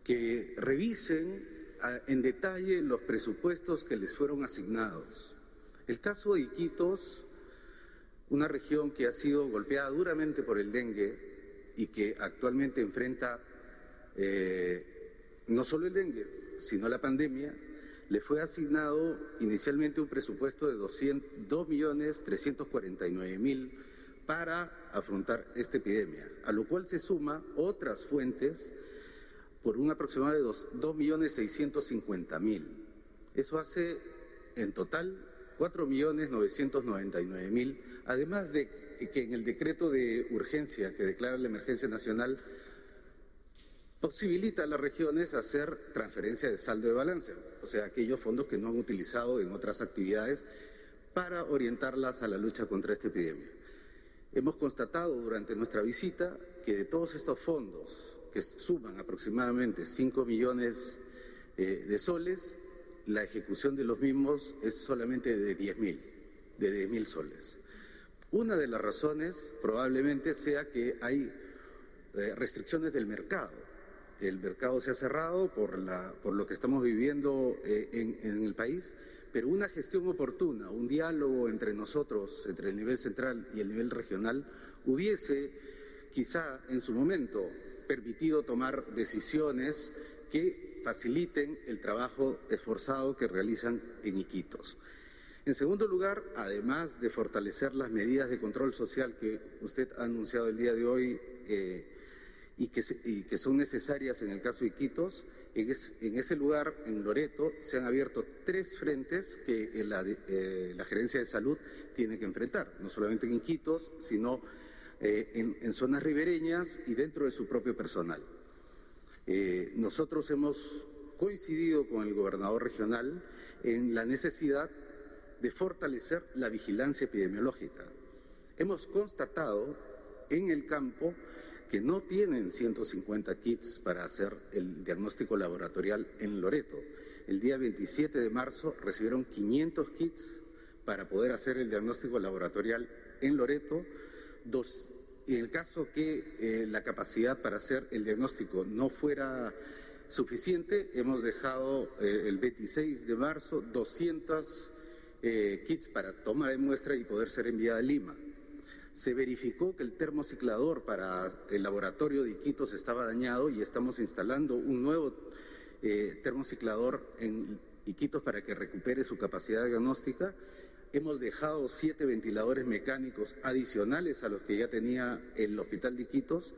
que revisen en detalle los presupuestos que les fueron asignados. El caso de Iquitos, una región que ha sido golpeada duramente por el dengue y que actualmente enfrenta no solo el dengue, sino la pandemia, le fue asignado inicialmente un presupuesto de 2.349.000 para afrontar esta epidemia, a lo cual se suma otras fuentes por un aproximado de 2.650.000. Eso hace en total 4.999.000, además de que en el decreto de urgencia que declara la emergencia nacional posibilita a las regiones hacer transferencia de saldo de balance, o sea, aquellos fondos que no han utilizado en otras actividades para orientarlas a la lucha contra esta epidemia. Hemos constatado durante nuestra visita que de todos estos fondos, que suman aproximadamente 5 millones de soles, la ejecución de los mismos es solamente de 10.000 soles. Una de las razones probablemente sea que hay restricciones del mercado. El mercado se ha cerrado por lo que estamos viviendo en el país, pero una gestión oportuna, un diálogo entre nosotros, entre el nivel central y el nivel regional, hubiese quizá en su momento permitido tomar decisiones que faciliten el trabajo esforzado que realizan en Iquitos. En segundo lugar, además de fortalecer las medidas de control social que usted ha anunciado el día de hoy y que son necesarias en el caso de Iquitos, en ese lugar, en Loreto, se han abierto 3 frentes que la Gerencia de Salud tiene que enfrentar, no solamente en Iquitos, sino en zonas ribereñas y dentro de su propio personal. Nosotros hemos coincidido con el gobernador regional en la necesidad de fortalecer la vigilancia epidemiológica. Hemos constatado en el campo que no tienen 150 kits para hacer el diagnóstico laboratorial en Loreto. El día 27 de marzo recibieron 500 kits para poder hacer el diagnóstico laboratorial en Loreto. En el caso que la capacidad para hacer el diagnóstico no fuera suficiente, hemos dejado el 26 de marzo 200 kits para toma de muestra y poder ser enviada a Lima. Se verificó que el termociclador para el laboratorio de Iquitos estaba dañado y estamos instalando un nuevo termociclador en Iquitos para que recupere su capacidad diagnóstica. Hemos dejado 7 ventiladores mecánicos adicionales a los que ya tenía el Hospital de Iquitos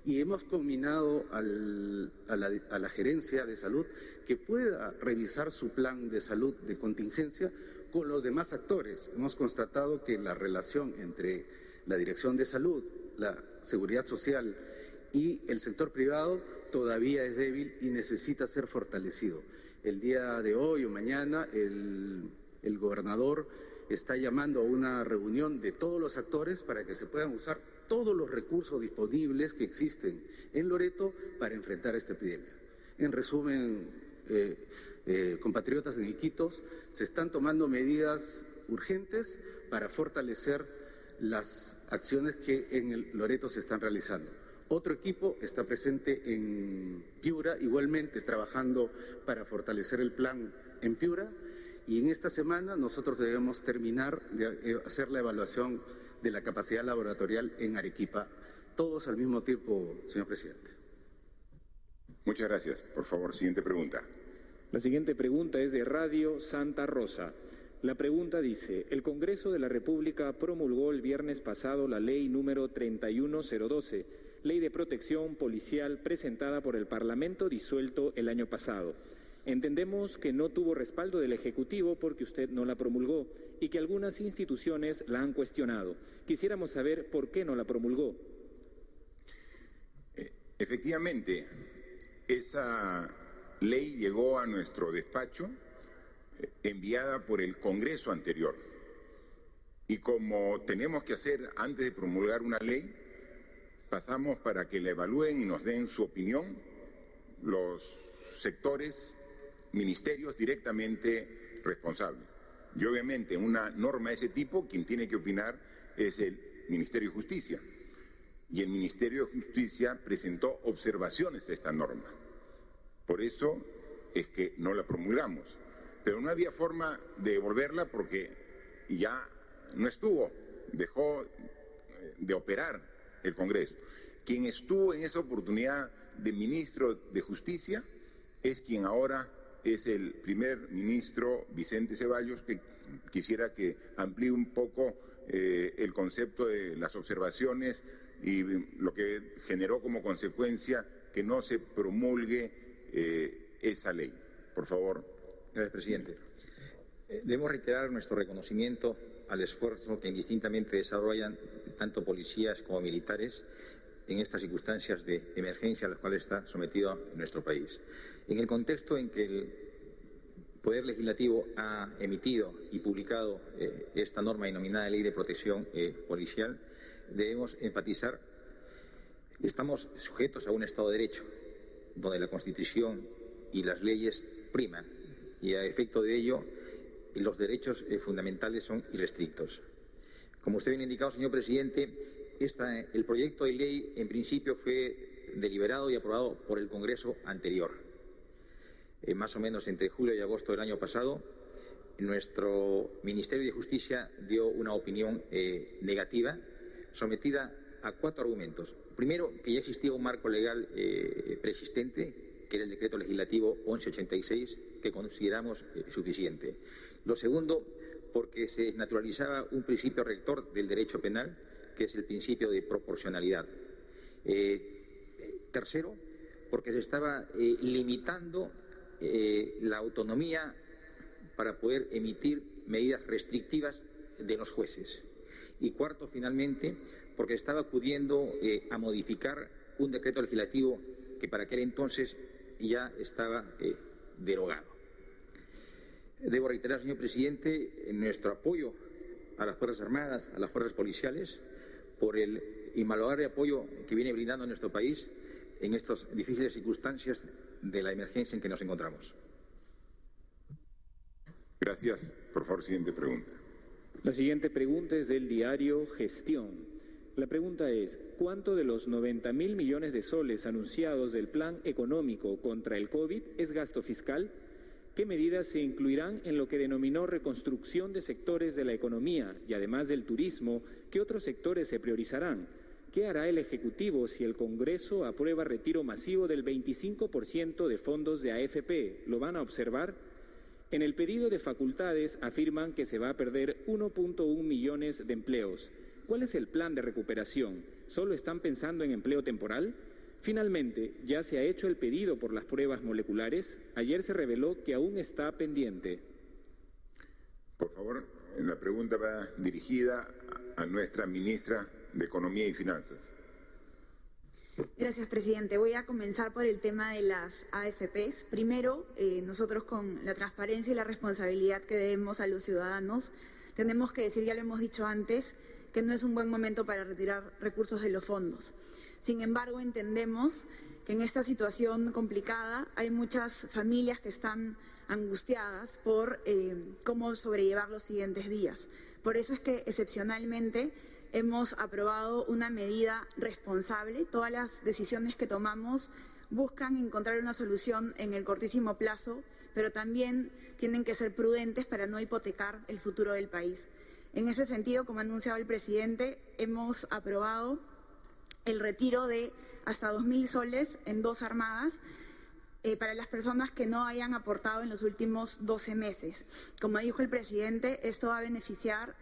y hemos combinado a la Gerencia de Salud que pueda revisar su plan de salud de contingencia con los demás actores. Hemos constatado que la relación entre la Dirección de Salud, la Seguridad Social y el sector privado todavía es débil y necesita ser fortalecido. El día de hoy o mañana el gobernador está llamando a una reunión de todos los actores para que se puedan usar todos los recursos disponibles que existen en Loreto para enfrentar esta epidemia. En resumen, compatriotas en Iquitos, se están tomando medidas urgentes para fortalecer las acciones que en el Loreto se están realizando. Otro equipo está presente en Piura, igualmente trabajando para fortalecer el plan en Piura. Y en esta semana nosotros debemos terminar de hacer la evaluación de la capacidad laboratorial en Arequipa, todos al mismo tiempo, señor presidente. Muchas gracias. Por favor, siguiente pregunta. La siguiente pregunta es de Radio Santa Rosa. La pregunta dice: el Congreso de la República promulgó el viernes pasado la ley número 31012, Ley de Protección Policial presentada por el Parlamento disuelto el año pasado. Entendemos que no tuvo respaldo del Ejecutivo porque usted no la promulgó y que algunas instituciones la han cuestionado. Quisiéramos saber por qué no la promulgó. Efectivamente, esa ley llegó a nuestro despacho enviada por el Congreso anterior. Y como tenemos que hacer antes de promulgar una ley, pasamos para que la evalúen y nos den su opinión los sectores, ministerios directamente responsables. Y obviamente una norma de ese tipo, quien tiene que opinar es el Ministerio de Justicia. Y el Ministerio de Justicia presentó observaciones a esta norma. Por eso es que no la promulgamos. Pero no había forma de devolverla porque ya no estuvo, dejó de operar el Congreso. Quien estuvo en esa oportunidad de ministro de Justicia es quien ahora es el primer ministro Vicente Ceballos, que quisiera que amplíe un poco el concepto de las observaciones y lo que generó como consecuencia que no se promulgue esa ley. Por favor. Gracias, presidente. Debemos reiterar nuestro reconocimiento al esfuerzo que indistintamente desarrollan tanto policías como militares en estas circunstancias de emergencia a las cuales está sometido nuestro país. En el contexto en que el Poder Legislativo ha emitido y publicado esta norma denominada Ley de Protección Policial, debemos enfatizar que estamos sujetos a un Estado de Derecho, donde la Constitución y las leyes priman, y a efecto de ello los derechos fundamentales son irrestrictos. Como usted bien ha indicado, señor presidente, el proyecto de ley en principio fue deliberado y aprobado por el Congreso anterior. Más o menos entre julio y agosto del año pasado, nuestro Ministerio de Justicia dio una opinión negativa sometida a 4 argumentos. Primero, que ya existía un marco legal preexistente, que era el Decreto Legislativo 1186, que consideramos suficiente. Lo segundo, porque se naturalizaba un principio rector del derecho penal, que es el principio de proporcionalidad. Tercero, porque se estaba limitando la autonomía para poder emitir medidas restrictivas de los jueces. Y cuarto, finalmente, porque estaba acudiendo a modificar un decreto legislativo que para aquel entonces ya estaba derogado. Debo reiterar, señor presidente, nuestro apoyo a las Fuerzas Armadas, a las fuerzas policiales, por el invalorable apoyo que viene brindando a nuestro país en estas difíciles circunstancias de la emergencia en que nos encontramos. Gracias. Por favor, siguiente pregunta. La siguiente pregunta es del diario Gestión. La pregunta es, ¿cuánto de los 90.000 millones de soles anunciados del Plan Económico contra el COVID es gasto fiscal? ¿Qué medidas se incluirán en lo que denominó reconstrucción de sectores de la economía y además del turismo? ¿Qué otros sectores se priorizarán? ¿Qué hará el Ejecutivo si el Congreso aprueba retiro masivo del 25% de fondos de AFP? ¿Lo van a observar? En el pedido de facultades afirman que se va a perder 1.1 millones de empleos. ¿Cuál es el plan de recuperación? ¿Solo están pensando en empleo temporal? Finalmente, ¿ya se ha hecho el pedido por las pruebas moleculares? Ayer se reveló que aún está pendiente. Por favor, la pregunta va dirigida a nuestra ministra de Economía y Finanzas. Gracias, presidente. Voy a comenzar por el tema de las AFPs. Primero, nosotros con la transparencia y la responsabilidad que debemos a los ciudadanos, tenemos que decir, ya lo hemos dicho antes, que no es un buen momento para retirar recursos de los fondos. Sin embargo, entendemos que en esta situación complicada hay muchas familias que están angustiadas por cómo sobrellevar los siguientes días. Por eso es que excepcionalmente hemos aprobado una medida responsable. Todas las decisiones que tomamos buscan encontrar una solución en el cortísimo plazo, pero también tienen que ser prudentes para no hipotecar el futuro del país. En ese sentido, como ha anunciado el presidente, hemos aprobado el retiro de hasta 2.000 soles en 2 armadas para las personas que no hayan aportado en los últimos 12 meses. Como dijo el presidente, esto va a beneficiar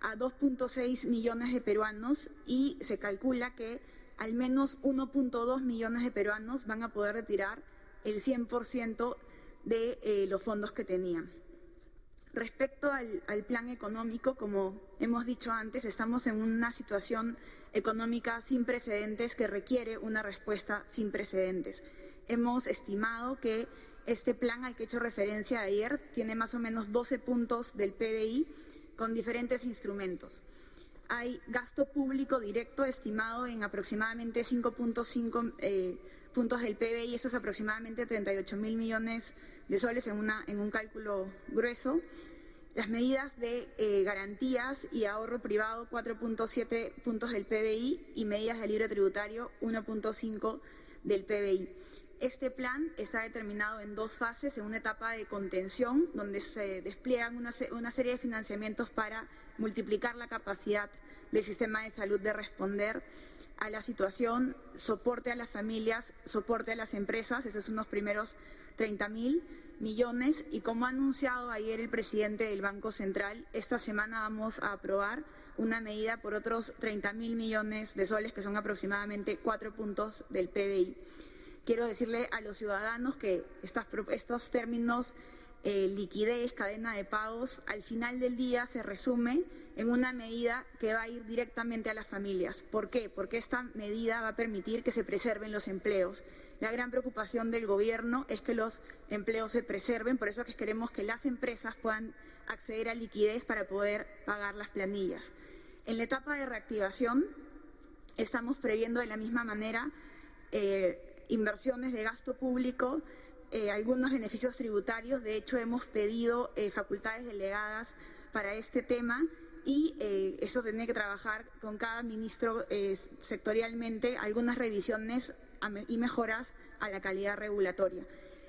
a 2.6 millones de peruanos y se calcula que al menos 1.2 millones de peruanos van a poder retirar el 100% de los fondos que tenían. Respecto al plan económico, como hemos dicho antes, estamos en una situación económica sin precedentes que requiere una respuesta sin precedentes. Hemos estimado que este plan al que he hecho referencia ayer tiene más o menos 12 puntos del PBI con diferentes instrumentos. Hay gasto público directo estimado en aproximadamente 5.5 puntos del PBI, eso es aproximadamente 38.000 millones de soles en un cálculo grueso. Las medidas de garantías y ahorro privado, 4.7 puntos del PBI, y medidas de libre tributario, 1.5 del PBI. Este plan está determinado en dos fases, en una etapa de contención, donde se despliegan una serie de financiamientos para multiplicar la capacidad del sistema de salud de responder a la situación, soporte a las familias, soporte a las empresas, esos son los primeros 30.000 millones, y como ha anunciado ayer el presidente del Banco Central, esta semana vamos a aprobar una medida por otros 30.000 millones de soles, que son aproximadamente 4 puntos del PBI. Quiero decirle a los ciudadanos que estos términos, liquidez, cadena de pagos, al final del día se resume en una medida que va a ir directamente a las familias. ¿Por qué? Porque esta medida va a permitir que se preserven los empleos. La gran preocupación del gobierno es que los empleos se preserven, por eso es que queremos que las empresas puedan acceder a liquidez para poder pagar las planillas. En la etapa de reactivación estamos previendo de la misma manera inversiones de gasto público, algunos beneficios tributarios. De hecho, hemos pedido facultades delegadas para este tema y eso tiene que trabajar con cada ministro sectorialmente, algunas revisiones y mejoras a la calidad regulatoria.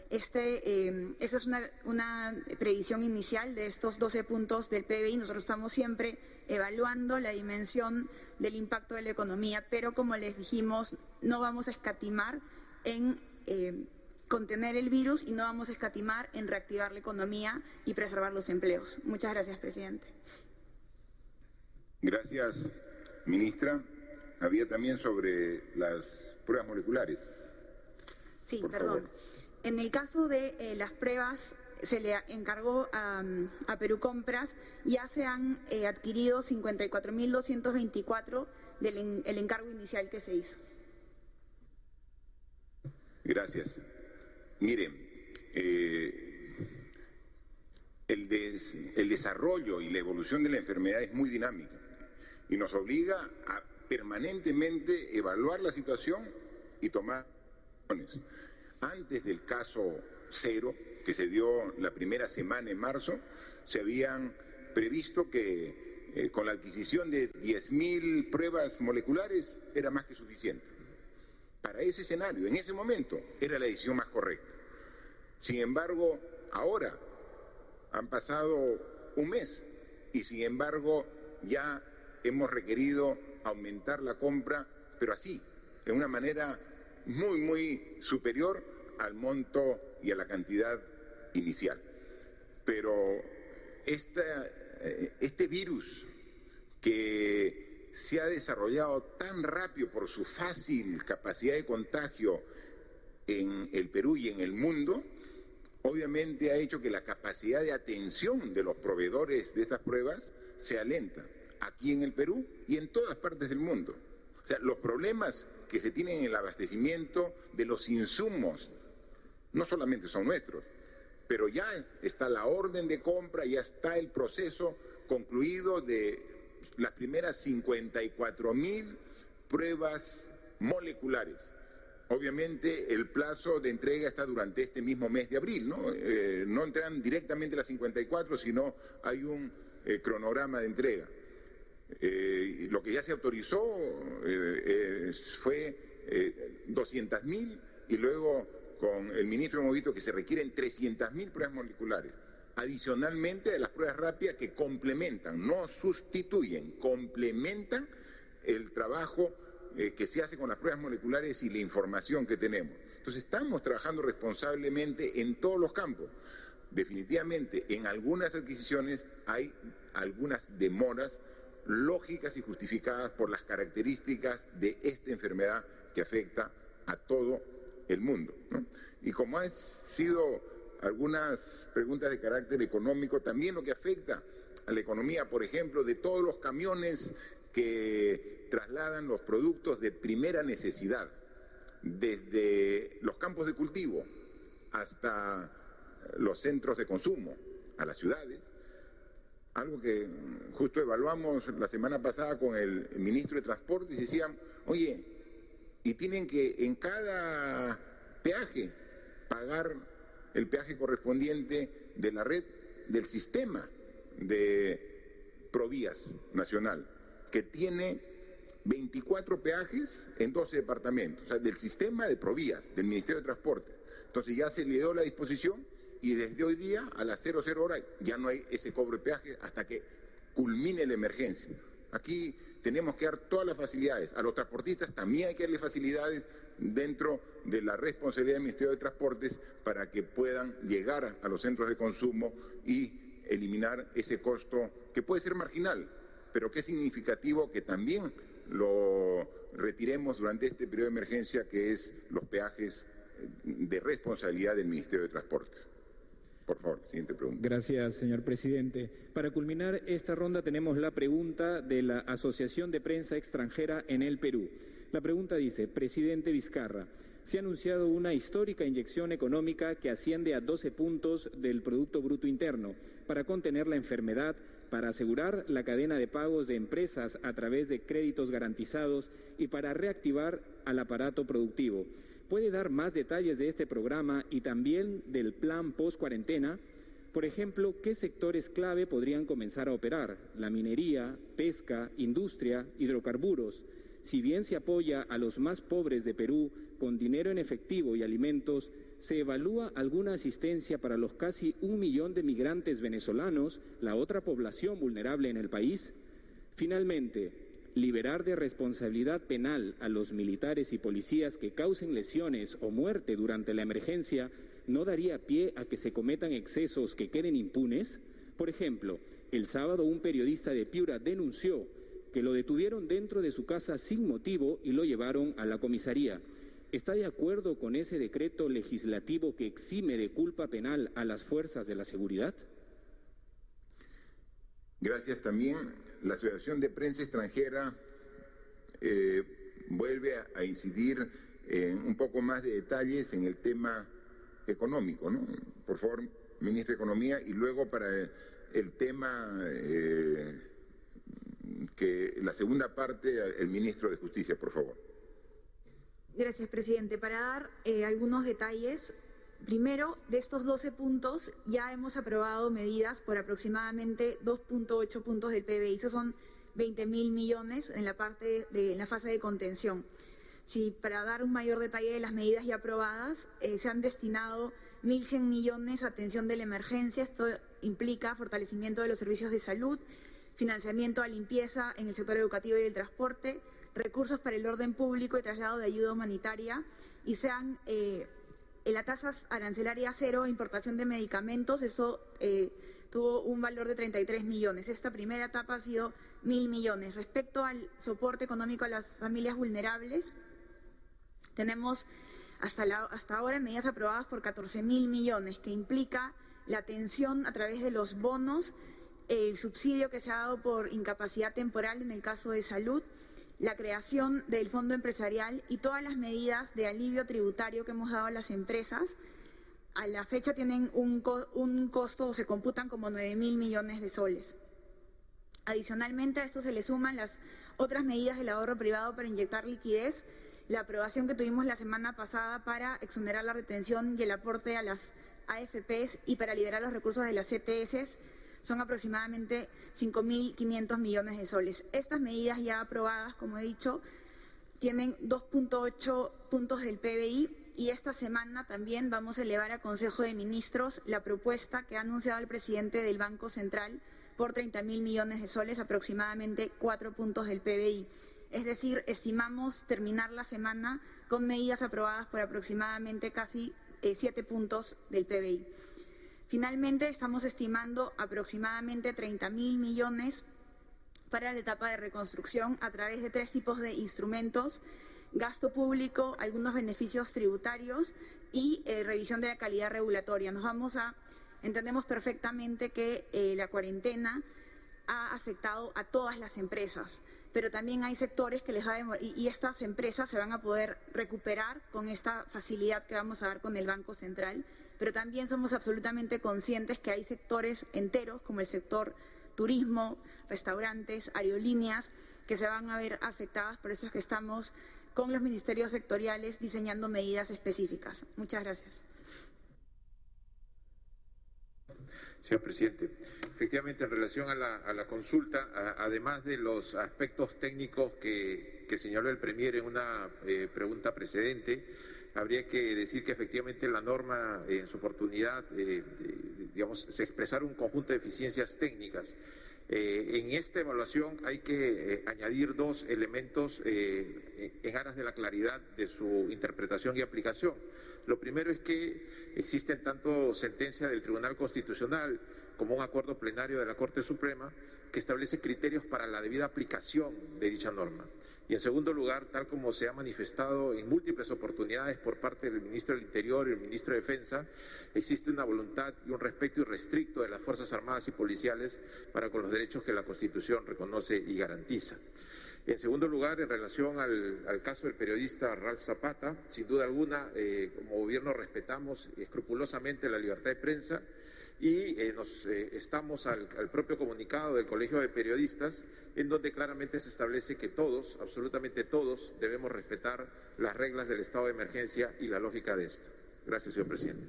Esa es una previsión inicial de estos 12 puntos del PBI. Nosotros estamos siempre evaluando la dimensión del impacto de la economía, pero como les dijimos, no vamos a escatimar en contener el virus y no vamos a escatimar en reactivar la economía y preservar los empleos. Muchas gracias, presidente. Gracias, ministra. Había también sobre las pruebas moleculares. Sí, por perdón. favor. En el caso de las pruebas, se le encargó a Perú Compras, ya se han adquirido 54.224 del encargo inicial que se hizo. Gracias. Miren, el desarrollo y la evolución de la enfermedad es muy dinámica y nos obliga a permanentemente evaluar la situación y tomar decisiones. Antes del caso cero, que se dio la primera semana en marzo, se habían previsto que con la adquisición de 10.000 pruebas moleculares era más que suficiente. Para ese escenario, en ese momento, era la decisión más correcta. Sin embargo, ahora han pasado un mes y sin embargo ya hemos requerido aumentar la compra, pero así, de una manera muy superior al monto y a la cantidad inicial. Pero este virus que se ha desarrollado tan rápido por su fácil capacidad de contagio en el Perú y en el mundo, obviamente ha hecho que la capacidad de atención de los proveedores de estas pruebas sea lenta, aquí en el Perú y en todas partes del mundo. O sea, los problemas que se tienen en el abastecimiento de los insumos no solamente son nuestros, pero ya está la orden de compra, ya está el proceso concluido de las primeras 54.000 pruebas moleculares. Obviamente el plazo de entrega está durante este mismo mes de abril, ¿no? No entran directamente las 54, sino hay un cronograma de entrega. Lo que ya se autorizó fue 200.000 y luego con el ministro hemos visto que se requieren 300.000 pruebas moleculares. Adicionalmente a las pruebas rápidas que complementan, no sustituyen, complementan el trabajo que se hace con las pruebas moleculares y la información que tenemos. Entonces estamos trabajando responsablemente en todos los campos. Definitivamente en algunas adquisiciones hay algunas demoras lógicas y justificadas por las características de esta enfermedad que afecta a todo el mundo, ¿no? Y como ha sido algunas preguntas de carácter económico, también lo que afecta a la economía, por ejemplo, de todos los camiones que trasladan los productos de primera necesidad, desde los campos de cultivo hasta los centros de consumo, a las ciudades. Algo que justo evaluamos la semana pasada con el ministro de Transportes, y decían, oye, y tienen que en cada peaje pagar el peaje correspondiente de la red del sistema de Provías Nacional, que tiene 24 peajes en 12 departamentos, o sea, del sistema de Provías, del Ministerio de Transporte. Entonces ya se le dio la disposición y desde hoy día a las 00 horas ya no hay ese cobro de peaje hasta que culmine la emergencia. Aquí tenemos que dar todas las facilidades. A los transportistas también hay que darles facilidades dentro de la responsabilidad del Ministerio de Transportes para que puedan llegar a los centros de consumo y eliminar ese costo que puede ser marginal, pero que es significativo que también lo retiremos durante este periodo de emergencia, que es los peajes de responsabilidad del Ministerio de Transportes. Por favor, siguiente pregunta. Gracias, señor presidente. Para culminar esta ronda tenemos la pregunta de la Asociación de Prensa Extranjera en el Perú. La pregunta dice, presidente Vizcarra, se ha anunciado una histórica inyección económica que asciende a 12 puntos del Producto Bruto Interno para contener la enfermedad, para asegurar la cadena de pagos de empresas a través de créditos garantizados y para reactivar al aparato productivo. ¿Puede dar más detalles de este programa y también del plan post-cuarentena? Por ejemplo, ¿qué sectores clave podrían comenzar a operar? La minería, pesca, industria, hidrocarburos. Si bien se apoya a los más pobres de Perú con dinero en efectivo y alimentos, ¿se evalúa alguna asistencia para los casi 1 millón de migrantes venezolanos, la otra población vulnerable en el país? Finalmente, liberar de responsabilidad penal a los militares y policías que causen lesiones o muerte durante la emergencia no daría pie a que se cometan excesos que queden impunes. Por ejemplo, el sábado un periodista de Piura denunció que lo detuvieron dentro de su casa sin motivo y lo llevaron a la comisaría. ¿Está de acuerdo con ese decreto legislativo que exime de culpa penal a las fuerzas de la seguridad? Gracias. También la Asociación de Prensa Extranjera vuelve a incidir en un poco más de detalles en el tema económico, ¿no? Por favor, ministro de Economía, y luego para el tema que la segunda parte, el ministro de Justicia, por favor. Gracias, presidente. Para dar algunos detalles, primero, de estos 12 puntos ya hemos aprobado medidas por aproximadamente 2.8 puntos del PBI. Esos son 20.000 millones en la fase de contención. Sí, para dar un mayor detalle de las medidas ya aprobadas, se han destinado 1.100 millones a atención de la emergencia. Esto implica fortalecimiento de los servicios de salud, financiamiento a limpieza en el sector educativo y del transporte, recursos para el orden público y traslado de ayuda humanitaria, y sean la tasa arancelaria cero, importación de medicamentos, eso tuvo un valor de 33 millones. Esta primera etapa ha sido 1.000 millones. Respecto al soporte económico a las familias vulnerables, tenemos hasta ahora medidas aprobadas por 14.000 millones, que implica la atención a través de los bonos, el subsidio que se ha dado por incapacidad temporal en el caso de salud, la creación del fondo empresarial y todas las medidas de alivio tributario que hemos dado a las empresas. A la fecha tienen un costo, o se computan como 9.000 millones de soles. Adicionalmente a esto se le suman las otras medidas del ahorro privado para inyectar liquidez, la aprobación que tuvimos la semana pasada para exonerar la retención y el aporte a las AFPs y para liberar los recursos de las CTS, son aproximadamente 5.500 millones de soles. Estas medidas ya aprobadas, como he dicho, tienen 2.8 puntos del PBI, y esta semana también vamos a elevar a Consejo de Ministros la propuesta que ha anunciado el presidente del Banco Central por 30.000 millones de soles, aproximadamente 4 puntos del PBI. Es decir, estimamos terminar la semana con medidas aprobadas por aproximadamente casi 7 puntos del PBI. Finalmente, estamos estimando aproximadamente 30.000 millones para la etapa de reconstrucción a través de 3 tipos de instrumentos gasto público, algunos beneficios tributarios y revisión de la calidad regulatoria. Entendemos perfectamente que la cuarentena ha afectado a todas las empresas, pero también hay sectores que les va a demorar, y estas empresas se van a poder recuperar con esta facilidad que vamos a dar con el Banco Central, pero también somos absolutamente conscientes que hay sectores enteros, como el sector turismo, restaurantes, aerolíneas, que se van a ver afectadas. Por eso es que estamos con los ministerios sectoriales diseñando medidas específicas. Muchas gracias. Señor presidente, efectivamente, en relación a la consulta, además de los aspectos técnicos que señaló el Premier en una pregunta precedente, habría que decir que efectivamente la norma en su oportunidad, se expresaron un conjunto de eficiencias técnicas. En esta evaluación hay que añadir dos elementos en aras de la claridad de su interpretación y aplicación. Lo primero es que existen tanto sentencia del Tribunal Constitucional como un acuerdo plenario de la Corte Suprema que establece criterios para la debida aplicación de dicha norma. Y en segundo lugar, tal como se ha manifestado en múltiples oportunidades por parte del Ministro del Interior y el Ministro de Defensa, existe una voluntad y un respeto irrestricto de las Fuerzas Armadas y Policiales para con los derechos que la Constitución reconoce y garantiza. En segundo lugar, en relación al caso del periodista Ralph Zapata, sin duda alguna, como gobierno respetamos escrupulosamente la libertad de prensa y estamos al propio comunicado del Colegio de Periodistas, en donde claramente se establece que todos, absolutamente todos, debemos respetar las reglas del estado de emergencia y la lógica de esto. Gracias, señor presidente.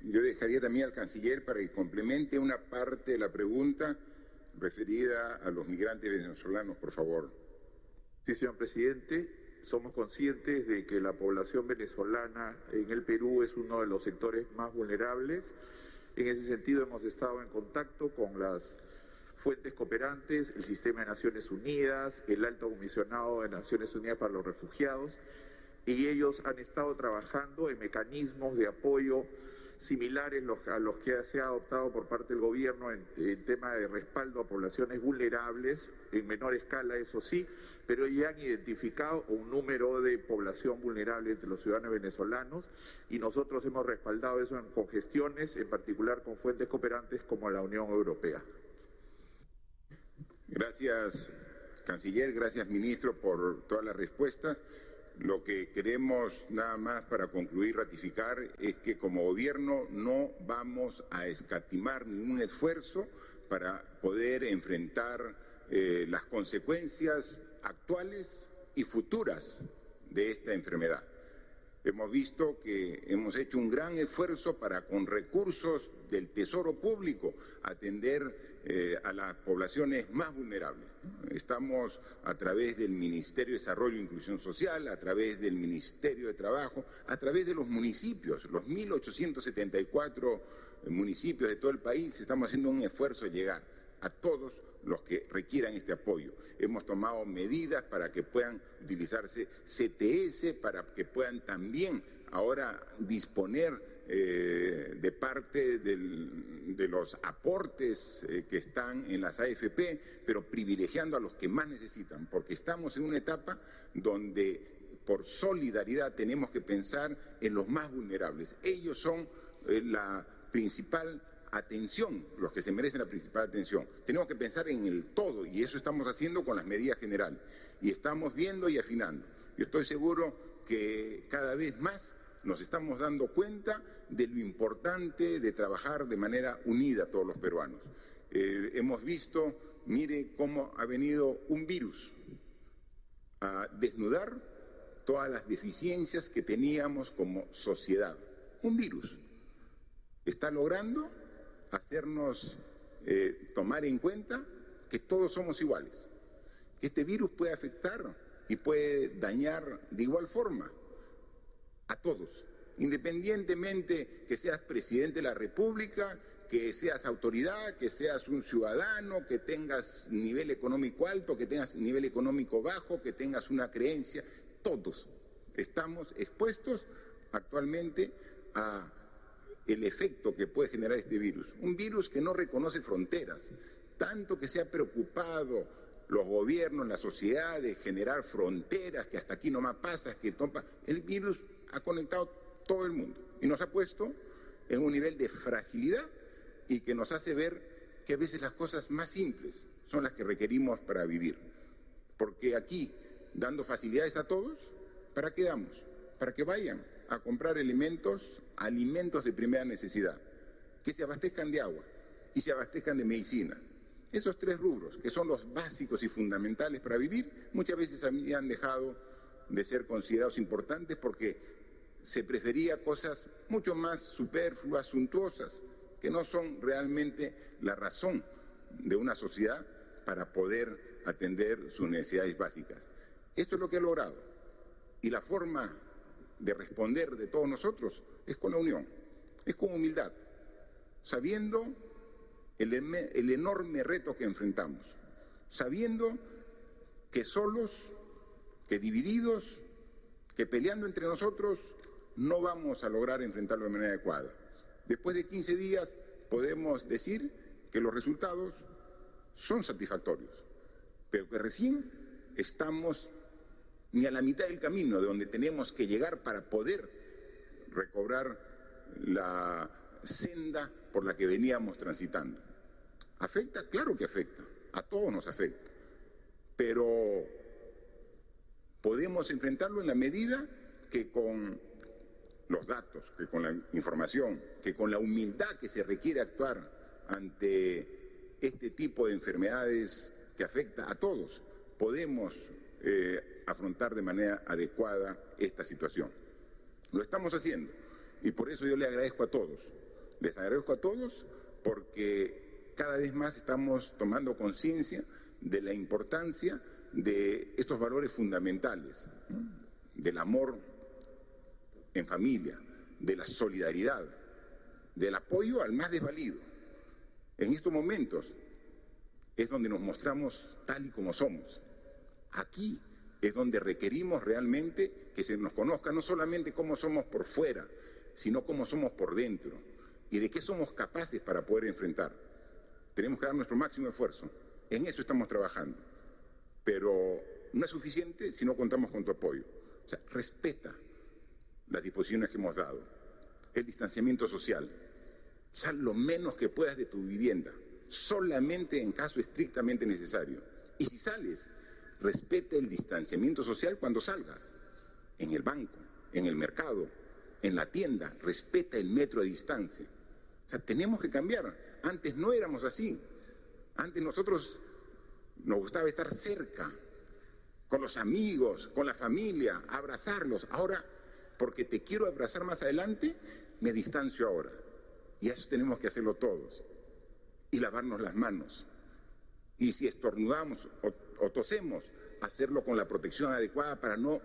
Yo dejaría también al canciller para que complemente una parte de la pregunta referida a los migrantes venezolanos, por favor. Sí, señor presidente. Somos conscientes de que la población venezolana en el Perú es uno de los sectores más vulnerables. En ese sentido, hemos estado en contacto con las fuentes cooperantes, el Sistema de Naciones Unidas, el Alto Comisionado de Naciones Unidas para los Refugiados, y ellos han estado trabajando en mecanismos de apoyo similares a los que se ha adoptado por parte del gobierno en tema de respaldo a poblaciones vulnerables, en menor escala, eso sí, pero ya han identificado un número de población vulnerable entre los ciudadanos venezolanos y nosotros hemos respaldado eso con gestiones, en particular con fuentes cooperantes como la Unión Europea. Gracias, canciller, gracias, ministro, por todas las respuestas. Lo que queremos, nada más para concluir, ratificar, es que como gobierno no vamos a escatimar ningún esfuerzo para poder enfrentar las consecuencias actuales y futuras de esta enfermedad. Hemos visto que hemos hecho un gran esfuerzo para, con recursos del Tesoro Público, atender a las poblaciones más vulnerables. Estamos a través del Ministerio de Desarrollo e Inclusión Social, a través del Ministerio de Trabajo, a través de los municipios, los 1.874 municipios de todo el país, estamos haciendo un esfuerzo de llegar a todos los que requieran este apoyo. Hemos tomado medidas para que puedan utilizarse CTS, para que puedan también ahora disponer de parte de los aportes que están en las AFP, pero privilegiando a los que más necesitan, porque estamos en una etapa donde por solidaridad tenemos que pensar en los más vulnerables. Ellos son la principal atención, los que se merecen la principal atención. Tenemos que pensar en el todo y eso estamos haciendo con las medidas generales y estamos viendo y afinando. Yo estoy seguro que cada vez más nos estamos dando cuenta de lo importante de trabajar de manera unida todos los peruanos. Hemos visto, mire cómo ha venido un virus a desnudar todas las deficiencias que teníamos como sociedad. Un virus está logrando hacernos tomar en cuenta que todos somos iguales, que este virus puede afectar y puede dañar de igual forma a todos, independientemente que seas presidente de la República, que seas autoridad, que seas un ciudadano, que tengas nivel económico alto, que tengas nivel económico bajo, que tengas una creencia, todos estamos expuestos actualmente a el efecto que puede generar este virus. Un virus que no reconoce fronteras, tanto que se ha preocupado los gobiernos, la sociedad, de generar fronteras, que hasta aquí nomás pasas, que topa. El virus ha conectado todo el mundo y nos ha puesto en un nivel de fragilidad y que nos hace ver que a veces las cosas más simples son las que requerimos para vivir. Porque aquí, dando facilidades a todos, ¿para qué damos? Para que vayan a comprar alimentos de primera necesidad, que se abastezcan de agua y se abastezcan de medicina. Esos tres rubros, que son los básicos y fundamentales para vivir, muchas veces han dejado de ser considerados importantes porque se prefería cosas mucho más superfluas, suntuosas, que no son realmente la razón de una sociedad para poder atender sus necesidades básicas. Esto es lo que ha logrado. Y la forma de responder de todos nosotros es con la unión, es con humildad, sabiendo el enorme reto que enfrentamos, sabiendo que solos, que divididos, que peleando entre nosotros no vamos a lograr enfrentarlo de manera adecuada. Después de 15 días podemos decir que los resultados son satisfactorios, pero que recién estamos ni a la mitad del camino de donde tenemos que llegar para poder recobrar la senda por la que veníamos transitando. ¿Afecta? Claro que afecta, a todos nos afecta, pero podemos enfrentarlo en la medida que con los datos, que con la información, que con la humildad que se requiere actuar ante este tipo de enfermedades que afecta a todos, podemos afrontar de manera adecuada esta situación. Lo estamos haciendo y por eso yo le agradezco a todos. Les agradezco a todos porque cada vez más estamos tomando conciencia de la importancia de estos valores fundamentales, ¿no? Del amor en familia, de la solidaridad, del apoyo al más desvalido. En estos momentos es donde nos mostramos tal y como somos. Aquí es donde requerimos realmente que se nos conozca no solamente cómo somos por fuera, sino cómo somos por dentro y de qué somos capaces para poder enfrentar. Tenemos que dar nuestro máximo esfuerzo. En eso estamos trabajando. Pero no es suficiente si no contamos con tu apoyo. O sea, respeta las disposiciones que hemos dado. El distanciamiento social. Sal lo menos que puedas de tu vivienda, solamente en caso estrictamente necesario. Y si sales, respeta el distanciamiento social cuando salgas. En el banco, en el mercado, en la tienda, respeta el metro de distancia. O sea, tenemos que cambiar. Antes no éramos así. Antes nosotros nos gustaba estar cerca, con los amigos, con la familia, abrazarlos. Ahora, porque te quiero abrazar más adelante, me distancio ahora. Y eso tenemos que hacerlo todos. Y lavarnos las manos. Y si estornudamos o tosemos, hacerlo con la protección adecuada para no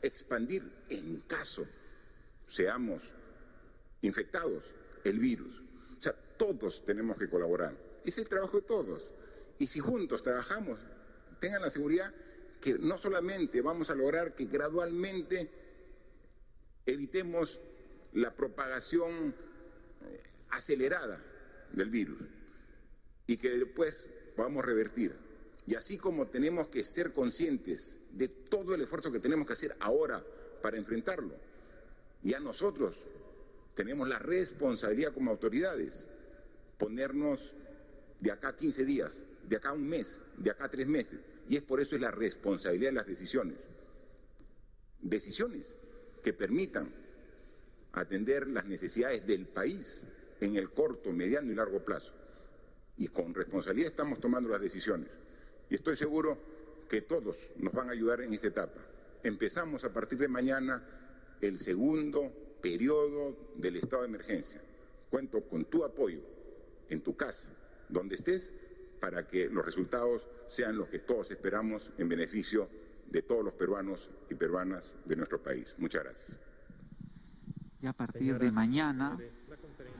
expandir, en caso seamos infectados, el virus. O sea, todos tenemos que colaborar. Es el trabajo de todos. Y si juntos trabajamos, tengan la seguridad que no solamente vamos a lograr que gradualmente evitemos la propagación acelerada del virus y que después podamos revertir. Y así como tenemos que ser conscientes de todo el esfuerzo que tenemos que hacer ahora para enfrentarlo, ya nosotros tenemos la responsabilidad como autoridades, ponernos de acá a 15 días, de acá a un mes, de acá a 3 meses. Y es por eso es la responsabilidad de las decisiones. Decisiones que permitan atender las necesidades del país en el corto, mediano y largo plazo. Y con responsabilidad estamos tomando las decisiones. Y estoy seguro que todos nos van a ayudar en esta etapa. Empezamos a partir de mañana el segundo periodo del estado de emergencia. Cuento con tu apoyo en tu casa, donde estés, para que los resultados sean los que todos esperamos en beneficio de todos los peruanos y peruanas de nuestro país. Muchas gracias. Y a partir de mañana,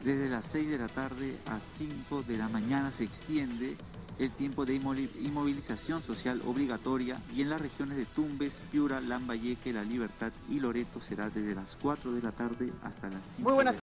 desde las 6 de la tarde a 5 de la mañana se extiende el tiempo de inmovilización social obligatoria y en las regiones de Tumbes, Piura, Lambayeque, La Libertad y Loreto será desde las 4 de la tarde hasta las 5 de la tarde.